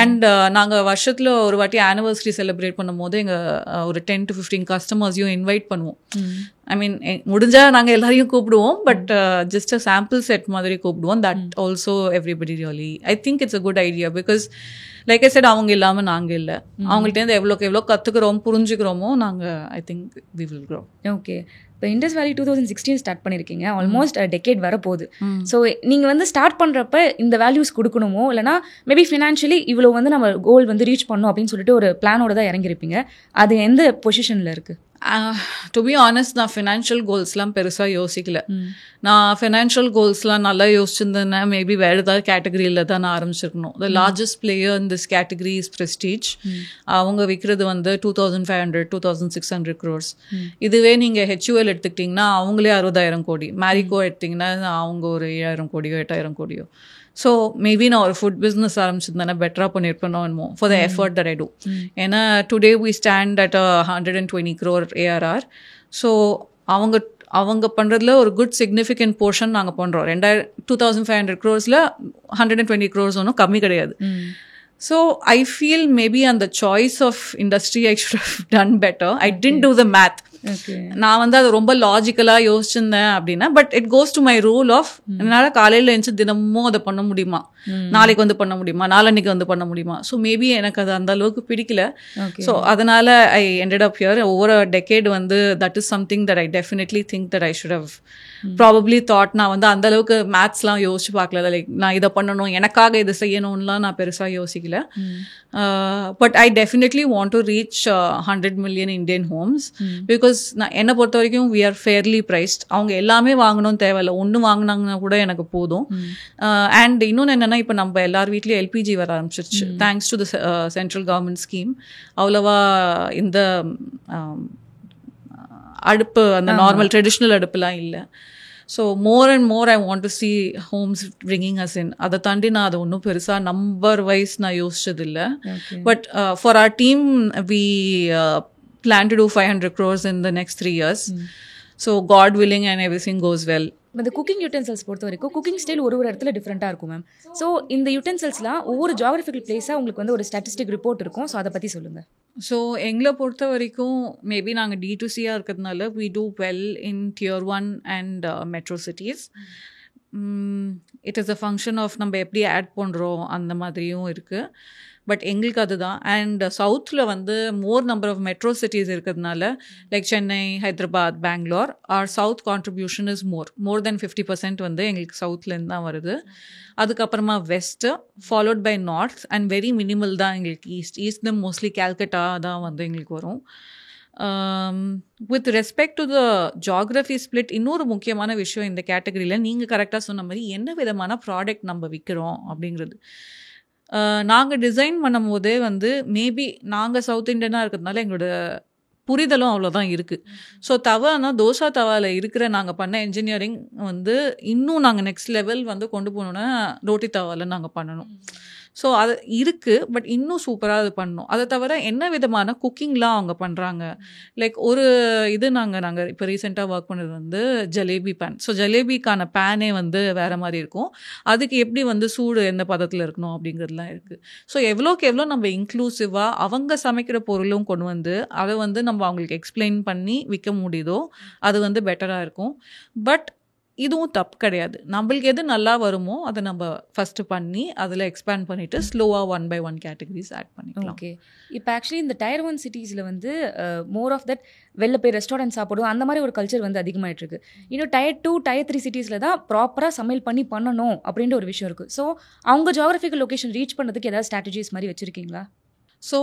அண்ட் நாங்கள் வருஷத்தில் ஒரு வாட்டி ஆனிவர்சரி செலிப்ரேட் பண்ணும் போது எங்கள் ஒரு 10 to 15 கஸ்டமர்ஸையும் இன்வைட் பண்ணுவோம். ஐ மீன் முடிஞ்சால் நாங்கள் எல்லாரையும் கூப்பிடுவோம், but just a sample set மாதிரி கூப்பிடுவோம். That also everybody really I think it's a good idea. Because like I said, அவங்க இல்லாமல் நாங்கள் இல்லை, அவங்கள்ட்டேருந்து எவ்வளோ கற்றுக்குறோம் புரிஞ்சுக்கிறோமோ நாங்கள் I think we will grow. Okay. இப்போ இண்டஸ் வேலி 2016 ஸ்டார்ட் பண்ணியிருக்கீங்க, ஆல்மோஸ்ட் டெக்கேட் வர போகுது. ஸோ நீங்கள் வந்து ஸ்டார்ட் பண்ணுறப்ப இந்த வேல்யூஸ் கொடுக்கணுமோ, இல்லைனா மேபி ஃபினான்ஷியலி இவ்வளோ வந்து நம்ம கோல் வந்து ரீச் பண்ணணும் அப்படின்னு சொல்லிட்டு ஒரு பிளானோட தான் இறங்கியிருப்பீங்க. அது எந்த பொசிஷனில் இருக்குது? டு பி ஆனஸ்ட், நான் ஃபினான்ஷியல் கோல்ஸ்லாம் பெருசாக யோசிக்கல. நான் ஃபினான்ஷியல் கோல்ஸ்லாம் நல்லா யோசிச்சிருந்தேன்னா மேபி வேறு ஏதாவது கேட்டகரியில் தான் நான் ஆரம்பிச்சிருக்கணும். The largest player in this category is Prestige. அவங்க விற்கிறது வந்து 2500 2600 crores. இதுவே நீங்கள் ஹெச்யூஎல் எடுத்துக்கிட்டிங்கன்னா அவங்களே 60,000 கோடி, மேரிகோ எடுத்திங்கன்னா அவங்க ஒரு 7,000 கோடியோ 8,000 கோடியோ. ஸோ மேபி நான் ஒரு ஃபுட் பிஸ்னஸ் ஆரம்பிச்சிருந்தேன்னா பெட்டராக பண்ணியிருப்பேனோ என்னமோ for the effort that I do. ஏன்னா today we stand at 120 crore ARR. So அவங்க பண்ணுறதுல ஒரு குட் சிக்னிஃபிகண்ட் போர்ஷன் நாங்கள் பண்ணுறோம். 2500 crores 120 crores ஒன்றும் கம்மி கிடையாது. ஸோ ஐ ஃபீல் மேபி அந்த choice of industry I should have done better. I didn't do the math. நான் வந்து அது ரொம்ப லாஜிக்கலாக யோசிச்சிருந்தேன் அப்படின்னா, but it goes to my rule of என்னால் காலையில் எழுந்து தினமும் அதை பண்ண முடியுமா, நாளைக்கு வந்து பண்ண முடியுமா, நாளன்னைக்கு வந்து பண்ண முடியுமா. ஸோ மேபி எனக்கு அது அந்த அளவுக்கு பிடிக்கல. ஸோ அதனால ஐ எண்டட் அப் ஹியர். ஒவ்வொரு டெக்கேட் வந்து that is something that I definitely think that I should have probably thought. நான் வந்து அந்த அளவுக்கு மேத்ஸ்லாம் யோசிச்சு பார்க்கல. லைக் நான் இதை பண்ணணும், எனக்காக இதை செய்யணும்லாம் நான் பெருசாக யோசிக்கல. But I definitely want to reach 100 million Indian homes because நான் என்னை பொறுத்த வரைக்கும் we are fairly priced. அவங்க எல்லாமே வாங்கணும்னு தேவையில்லை, ஒன்று வாங்கினாங்கன்னா கூட எனக்கு போதும். அண்ட் இன்னொன்று என்னென்னா, இப்போ நம்ம எல்லார் வீட்லேயும் எல்பிஜி வர ஆரம்பிச்சிருச்சு thanks to the central government scheme. அவ்வளோவா இந்த அடுப்பு அந்த நார்மல் ட்ரெடிஷ்னல் அடுப்புலாம் இல்லை. So more and more I want to see homes bringing us in. அதை தாண்டி நான் அதை ஒன்றும் பெருசாக நம்பர் வைஸ் நான் யோசிச்சதில்லை. But for our team we plan to do 500 crores in the next 3 years. So God willing and everything goes well. இந்த cooking utensils பொறுத்த வரைக்கும் குக்கிங் ஸ்டைல் ஒரு இடத்துல டிஃப்ரெண்ட்டாக இருக்கும் மேம். ஸோ இந்த யூட்டென்சில்ஸ்லாம் ஒவ்வொரு ஜியாகிரபிக்கல் பிளேஸாக உங்களுக்கு வந்து ஒரு ஸ்டாட்டிஸ்டிக் ரிப்போர்ட் இருக்கும். ஸோ அதை பற்றி சொல்லுங்கள். ஸோ எங்களை பொறுத்த வரைக்கும் மேபி நாங்கள் D2Cயாக இருக்கிறதுனால we do well in tier 1 and metro cities. It is a function of நம்ம எப்படி ஆட் பண்ணுறோம் அந்த மாதிரியும் இருக்குது. பட் எங்களுக்கு அதுதான். அண்ட் சவுத்தில் வந்து more number of metro cities இருக்கிறதுனால like Chennai, Hyderabad, Bangalore, our south contribution is more than 50% வந்து எங்களுக்கு சவுத்லேருந்து தான் வருது. அதுக்கப்புறமா west followed by north and very minimal தான் எங்களுக்கு ஈஸ்ட் தான் மோஸ்ட்லி கேல்கட்டா தான் வந்து எங்களுக்கு வரும். With respect to the geography split, இன்னொரு முக்கியமான விஷயம் இந்த கேட்டகரியில் நீங்கள் கரெக்டாக சொன்ன மாதிரி என்ன விதமான ப்ராடக்ட் நம்ம விற்கிறோம் அப்படிங்கிறது. நாங்கள் டிசைன் பண்ணும் போதே வந்து மேபி நாங்கள் சவுத் இண்டியனாக இருக்கிறதுனால எங்களோட புரிதலும் அவ்வளோதான் இருக்குது. ஸோ தவானா தோசா தவாவில் இருக்கிற நாங்கள் பண்ண இன்ஜினியரிங் வந்து இன்னும் நாங்கள் நெக்ஸ்ட் லெவல் வந்து கொண்டு போகணுன்னா ரோட்டி தவாவில் நாங்கள் பண்ணணும். ஸோ அது இருக்குது, பட் இன்னும் சூப்பராக அது பண்ணணும். அதை தவிர என்ன விதமான குக்கிங்லாம் அவங்க பண்ணுறாங்க. லைக் ஒரு இது நாங்கள் இப்போ ரீசெண்டாக ஒர்க் பண்ணது வந்து ஜலேபி பேன். ஸோ ஜலேபிக்கான பேனே வந்து வேறு மாதிரி இருக்கும். அதுக்கு எப்படி வந்து சூடு எந்த பதத்தில் இருக்கணும் அப்படிங்கிறதுலாம் இருக்குது. ஸோ எவ்வளோக்கு எவ்வளோ நம்ம இன்க்ளூசிவாக அவங்க சமைக்கிற பொருளும் கொண்டு வந்து அதை வந்து நம்ம அவங்களுக்கு எக்ஸ்பிளைன் பண்ணி விற்க முடியுதோ அது வந்து பெட்டராக இருக்கும். பட் இதுவும் தப்பு கிடையாது. நம்மளுக்கு எது நல்லா வருமோ அதை நம்ம ஃபஸ்ட்டு பண்ணி அதில் எக்ஸ்பேண்ட் பண்ணிவிட்டு ஸ்லோவாக 1 by 1 கேட்டகரிஸ் ஆட் பண்ணிக்கலாம். ஓகே. இப்போ ஆக்சுவலி இந்த Tier 1 சிட்டிஸில் வந்து மோர் ஆஃப் தட் வெளில போய் ரெஸ்டாரண்ட் சாப்பிடுவோம் அந்த மாதிரி ஒரு கல்ச்சர் வந்து அதிகமாகிட்டு இருக்கு. இன்னும் Tier 2, Tier 3 சிட்டிஸில் தான் ப்ராப்பராக சமையல் பண்ணணும் அப்படின்ற ஒரு விஷயம் இருக்குது. ஸோ அவங்க ஜியாகிரபிக்கல் லொக்கேஷன் ரீச் பண்ணுறதுக்கு ஏதாவது ஸ்ட்ராட்டஜிஸ் மாதிரி வச்சுருக்கீங்களா? ஸோ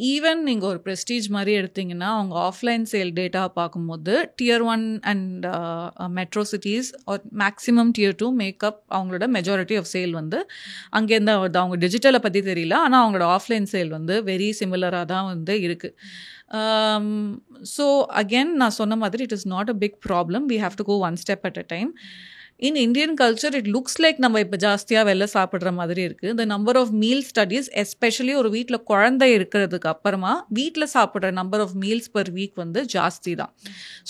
ஈவன் நீங்கள் ஒரு ப்ரெஸ்டீஜ் மாதிரி எடுத்திங்கன்னா அவங்க ஆஃப்லைன் சேல் டேட்டா பார்க்கும்போது Tier 1 and metro cities are maximum Tier 2 make up அவங்களோட மெஜாரிட்டி ஆஃப் சேல் வந்து அங்கேருந்து வருது. அவங்க டிஜிட்டலை பற்றி தெரியல, ஆனால் அவங்களோட ஆஃப்லைன் சேல் வந்து வெரி சிமிலராக தான் வந்து இருக்குது. ஸோ அகெயின் நான் சொன்ன மாதிரி it is not a big problem. We have to go 1 step at a time. In Indian culture, it looks like நம்ம இப்போ ஜாஸ்தியாக வெளில சாப்பிட்ற மாதிரி இருக்குது. The number of meal studies, especially ஒரு வீட்டில் குழந்தை இருக்கிறதுக்கு அப்புறமா வீட்டில் சாப்பிட்ற number of meals per week வந்து ஜாஸ்தி தான்.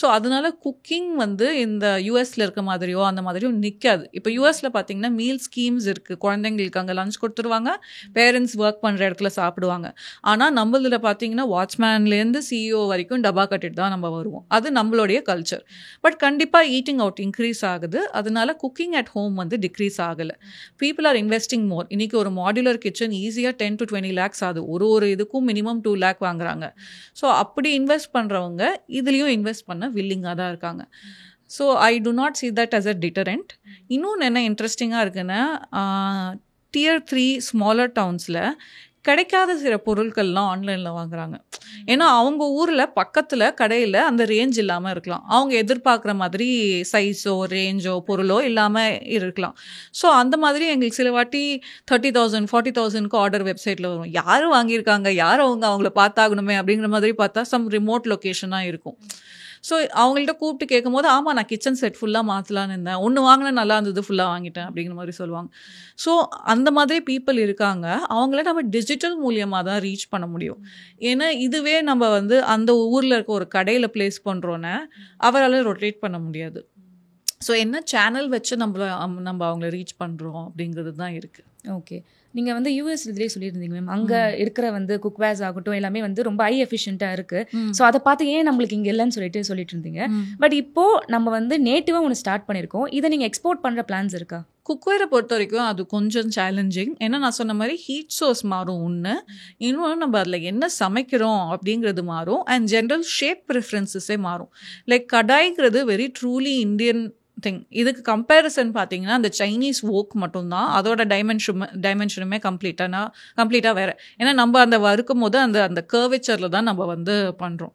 ஸோ அதனால குக்கிங் வந்து இந்த யூஎஸில் இருக்க மாதிரியோ அந்த மாதிரியோ நிற்காது. இப்போ யூஎஸில் பார்த்தீங்கன்னா மீல் ஸ்கீம்ஸ் இருக்குது. குழந்தைங்களுக்கு அங்கே லஞ்ச் கொடுத்துருவாங்க, பேரண்ட்ஸ் ஒர்க் பண்ணுற இடத்துல சாப்பிடுவாங்க. ஆனால் நம்மளதில் பார்த்தீங்கன்னா வாட்ச்மேன்லேருந்து CEO வரைக்கும் டப்பா கட்டிட்டு தான் நம்ம வருவோம். அது நம்மளுடைய கல்ச்சர். பட் கண்டிப்பாக ஈட்டிங் அவுட் இன்க்ரீஸ் ஆகுது. அதனால குக்கிங் அட் ஹோம் வந்து டிக்ரீஸ் ஆகலை. பீப்புள் ஆர் இன்வெஸ்டிங் மோர். இன்றைக்கி ஒரு மாடுலர் கிச்சன் ஈஸியாக 10 to 20 lakhs ஆகுது. ஒரு இதுக்கும் மினிமம் 2 lakh வாங்குறாங்க. ஸோ அப்படி இன்வெஸ்ட் பண்ணுறவங்க இதுலேயும் இன்வெஸ்ட் பண்ண வில்லிங்காக தான் இருக்காங்க. So I to not see that as a deterrent. இன்னொன்று என்ன இன்ட்ரெஸ்டிங்காக இருக்குன்னா Tier 3 ஸ்மாலர் டவுன்ஸில் கிடைக்காத சில பொருட்கள்லாம் ஆன்லைனில் வாங்குறாங்க. ஏன்னா அவங்க ஊரில் பக்கத்தில் கடையில் அந்த ரேஞ்ச் இல்லாமல் இருக்கலாம், அவங்க எதிர்பார்க்குற மாதிரி சைஸோ ரேஞ்சோ பொருளோ இல்லாமல் இருக்கலாம். ஸோ அந்த மாதிரி எங்களுக்கு சில வாட்டி 30,000 40,000க்கு ஆர்டர் வெப்சைட்டில் வரும். யாரும் வாங்கியிருக்காங்க, யாரும் அவங்கள பார்த்தாகணுமே அப்படிங்கிற மாதிரி பார்த்தா சம் ரிமோட் லொக்கேஷனாக இருக்கும். ஸோ அவங்கள்ட்ட கூப்பிட்டு கேட்கும்போது ஆமாம் நான் கிச்சன் செட் ஃபுல்லாக மாற்றலான்னு இருந்தேன், ஒன்று வாங்கினா நல்லா இருந்தது ஃபுல்லாக வாங்கிட்டேன் அப்படிங்கிற மாதிரி சொல்லுவாங்க. ஸோ அந்த மாதிரி பீப்புள் இருக்காங்க. அவங்கள நம்ம டிஜிட்டல் மூலியமாக தான் ரீச் பண்ண முடியும். ஏன்னா இதுவே நம்ம வந்து அந்த ஊரில் இருக்க ஒரு கடையில் ப்ளேஸ் பண்ணுறோன்னே அவரால் ரொட்டேட் பண்ண முடியாது. ஸோ என்ன சேனல் வச்சு நம்ம அவங்கள ரீச் பண்ணுறோம் அப்படிங்கிறது தான் இருக்குது. ஓகே, நீங்கள் வந்து யூஎஸ் இதிலே சொல்லியிருந்தீங்க மேம், அங்கே இருக்கிற வந்து குக்வேர்ஸ் ஆகட்டும் எல்லாமே வந்து ரொம்ப ஹை எஃபிஷியண்ட்டாக இருக்குது. ஸோ அதை பார்த்து ஏன் நம்மளுக்கு இங்கே இல்லைன்னு சொல்லிட்டு இருந்தீங்க. பட் இப்போது நம்ம வந்து நேட்டிவாக ஒன்று ஸ்டார்ட் பண்ணியிருக்கோம். இதை நீங்கள் எக்ஸ்போர்ட் பண்ணுற பிளான்ஸ் இருக்கா? குக்வேரை பொறுத்த வரைக்கும் அது கொஞ்சம் சேலஞ்சிங். ஏன்னா நான் சொன்ன மாதிரி ஹீட் சோர்ஸ் மாறும் ஒன்று, இன்னொன்று நம்ம அதில் என்ன சமைக்கிறோம் அப்படிங்கிறது மாறும், அண்ட் ஜென்ரல் ஷேப் ப்ரிஃபரன்சஸே மாறும். லைக் கடாய்ங்கிறது வெரி ட்ரூலி இந்தியன் திங். இதுக்கு கம்பேரிசன் பார்த்தீங்கன்னா அந்த சைனீஸ் வோக் மட்டும்தான், அதோட டைமென்ஷனுமே கம்ப்ளீட்டாக வேறு. ஏன்னா நம்ம அந்த வறுக்கும் போது அந்த கர்வேச்சரில் தான் நம்ம வந்து பண்ணுறோம்.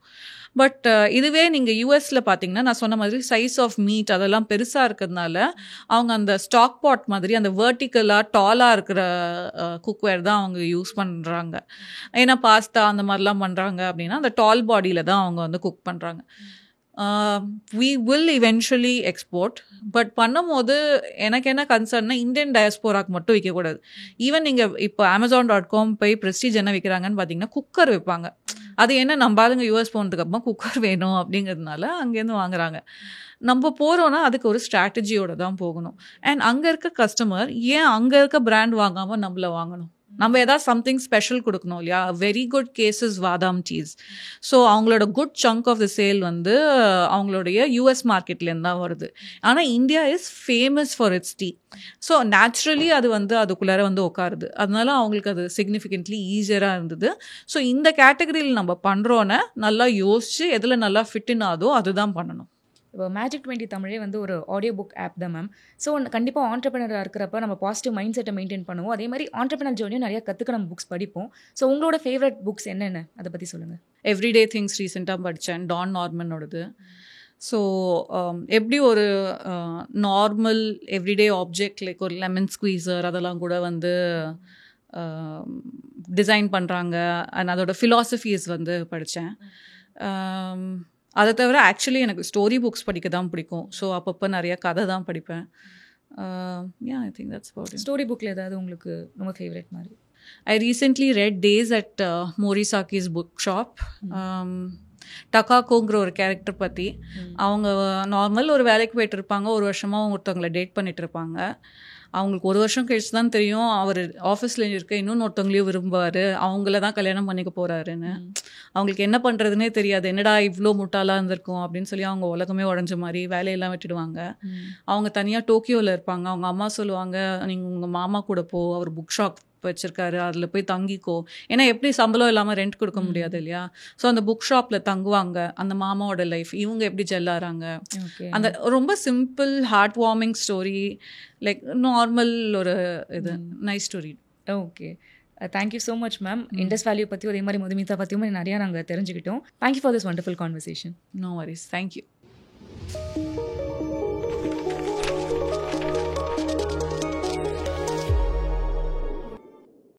பட் இதுவே நீங்கள் யூஎஸில் பார்த்தீங்கன்னா நான் சொன்ன மாதிரி சைஸ் ஆஃப் மீட் அதெல்லாம் பெருசாக இருக்கிறதுனால அவங்க அந்த ஸ்டாக் பாட் மாதிரி அந்த வேர்ட்டிக்கலாக டாலாக இருக்கிற குக்வேர் தான் அவங்க யூஸ் பண்ணுறாங்க. ஏன்னா பாஸ்தா அந்த மாதிரிலாம் பண்ணுறாங்க அப்படின்னா அந்த டால் பாடியில் தான் அவங்க வந்து குக் பண்ணுறாங்க. we will eventually export. But பண்ணும்போது எனக்கு என்ன கன்சர்ன்னா இந்தியன் டயஸ்போராக்கு மட்டும் விற்கக்கூடாது. ஈவன் நீங்கள் இப்போ Amazon.com போய் ப்ரெஸ்டீஜ் என்ன விற்கிறாங்கன்னு பார்த்தீங்கன்னா குக்கர் விற்பாங்க. அது என்ன நம்ம ஆளுங்க யூஎஸ் போனதுக்கு அப்புறமா குக்கர் வேணும் அப்படிங்கிறதுனால அங்கேருந்து வாங்குறாங்க. நம்ம போகிறோன்னா அதுக்கு ஒரு ஸ்ட்ராட்டஜியோடு தான் போகணும். அண்ட் அங்கே இருக்க கஸ்டமர் ஏன் அங்கே இருக்க பிராண்ட் வாங்காமல் நம்மளை வாங்கணும்? நம்ம ஏதாவது சம்திங் ஸ்பெஷல் கொடுக்கணும் இல்லையா? Very good cases badam cheese. So அவங்களோட good chunk of the sale வந்து அவங்களுடைய யூஎஸ் மார்க்கெட்லேருந்து தான் வருது. ஆனால் India is famous for its tea. So naturally அது வந்து அதுக்குள்ளார வந்து உட்காருது. அதனால அவங்களுக்கு அது சிக்னிஃபிகண்ட்லி ஈஸியராக இருந்தது. ஸோ இந்த கேட்டகரியில் நம்ம பண்ணுறோன்னே நல்லா யோசிச்சு எதில் நல்லா ஃபிட்டின் ஆதோ அதுதான் பண்ணணும். இப்போ மேஜிக் 20 தமிழே வந்து ஒரு ஆடியோ புக் ஆப் தான் மேம். ஸோ கண்டிப்பாக ஆண்டர்ப்ரனராக இருக்கிறப்ப நம்ம பாசிட்டிவ் மைண்ட் செட்டை மெயின்டைன் பண்ணுவோம். அதே மாதிரி ஆண்டர்ப்ரனர் ஜேர்னியும் நிறையா கற்றுக்க நம்ம புக்ஸ் படிப்போம். ஸோ உங்களோட ஃபேவரட் புக்ஸ் என்னென்ன அதை பற்றி சொல்லுங்கள். எவ்ரிடே திங்ஸ் ரீசெண்டாக படித்தேன், டான் நார்மனோடது. ஸோ எப்படி ஒரு நார்மல் எவ்ரிடே ஆப்ஜெக்ட் லைக் ஒரு லெமன் ஸ்குவீசர் அதெல்லாம் கூட வந்து டிசைன் பண்ணுறாங்க. அண்ட் அதோட ஃபிலாசபிஸ் வந்து படித்தேன். அதை தவிர ஆக்சுவலி எனக்கு ஸ்டோரி புக்ஸ் படிக்க தான் பிடிக்கும். ஸோ அப்பப்போ நிறைய கதை தான் படிப்பேன். I think that's about it. Story புக்கில் ஏதாவது உங்களுக்கு ரொம்ப ஃபேவரட் மாதிரி? I recently read days at Morisaki's book shop. டக்காக்கோங்கிற ஒரு கேரக்டர் பற்றி. அவங்க நார்மல் ஒரு வேலைக்கு போய்ட்டு இருப்பாங்க, ஒரு வருஷமாக ஒருத்தவங்களை டேட் பண்ணிட்டு இருப்பாங்க. அவங்களுக்கு ஒரு வருஷம் கழிச்சு தான் தெரியும் அவர் ஆஃபீஸில் இருக்க இன்னொன்று ஒருத்தவங்களையும் விரும்புவார், அவங்கள தான் கல்யாணம் பண்ணிக்க போகிறாருன்னு. அவங்களுக்கு என்ன பண்ணுறதுனே தெரியாது. என்னடா இவ்வளோ முட்டாளாக இருந்திருக்கும் அப்படின்னு சொல்லி அவங்க உலகமே உடஞ்ச மாதிரி வேலையெல்லாம் விட்டுடுவாங்க. அவங்க தனியாக டோக்கியோவில் இருப்பாங்க. அவங்க அம்மா சொல்லுவாங்க, நீங்கள் உங்கள் மாமா கூட போ, அவர் புக் ஷாப் வச்சுருக்காரு, அதில் போய் தங்கிக்கோ. ஏன்னா எப்படி சம்பளம் இல்லாமல் ரெண்ட் கொடுக்க முடியாது இல்லையா? ஸோ அந்த புக் ஷாப்பில் தங்குவாங்க. அந்த மாமாவோட லைஃப் இவங்க எப்படி ஜெல்லாகிறாங்க, அந்த ரொம்ப simple heart warming story, like normal ஒரு இது nice story. Okay, thank you so much ma'am. Indus value பற்றியும் அதே மாதிரி மதுமிதா பற்றியும் நிறையா நாங்கள் தெரிஞ்சுக்கிட்டோம். Thank you for this wonderful conversation. No worries, thank you.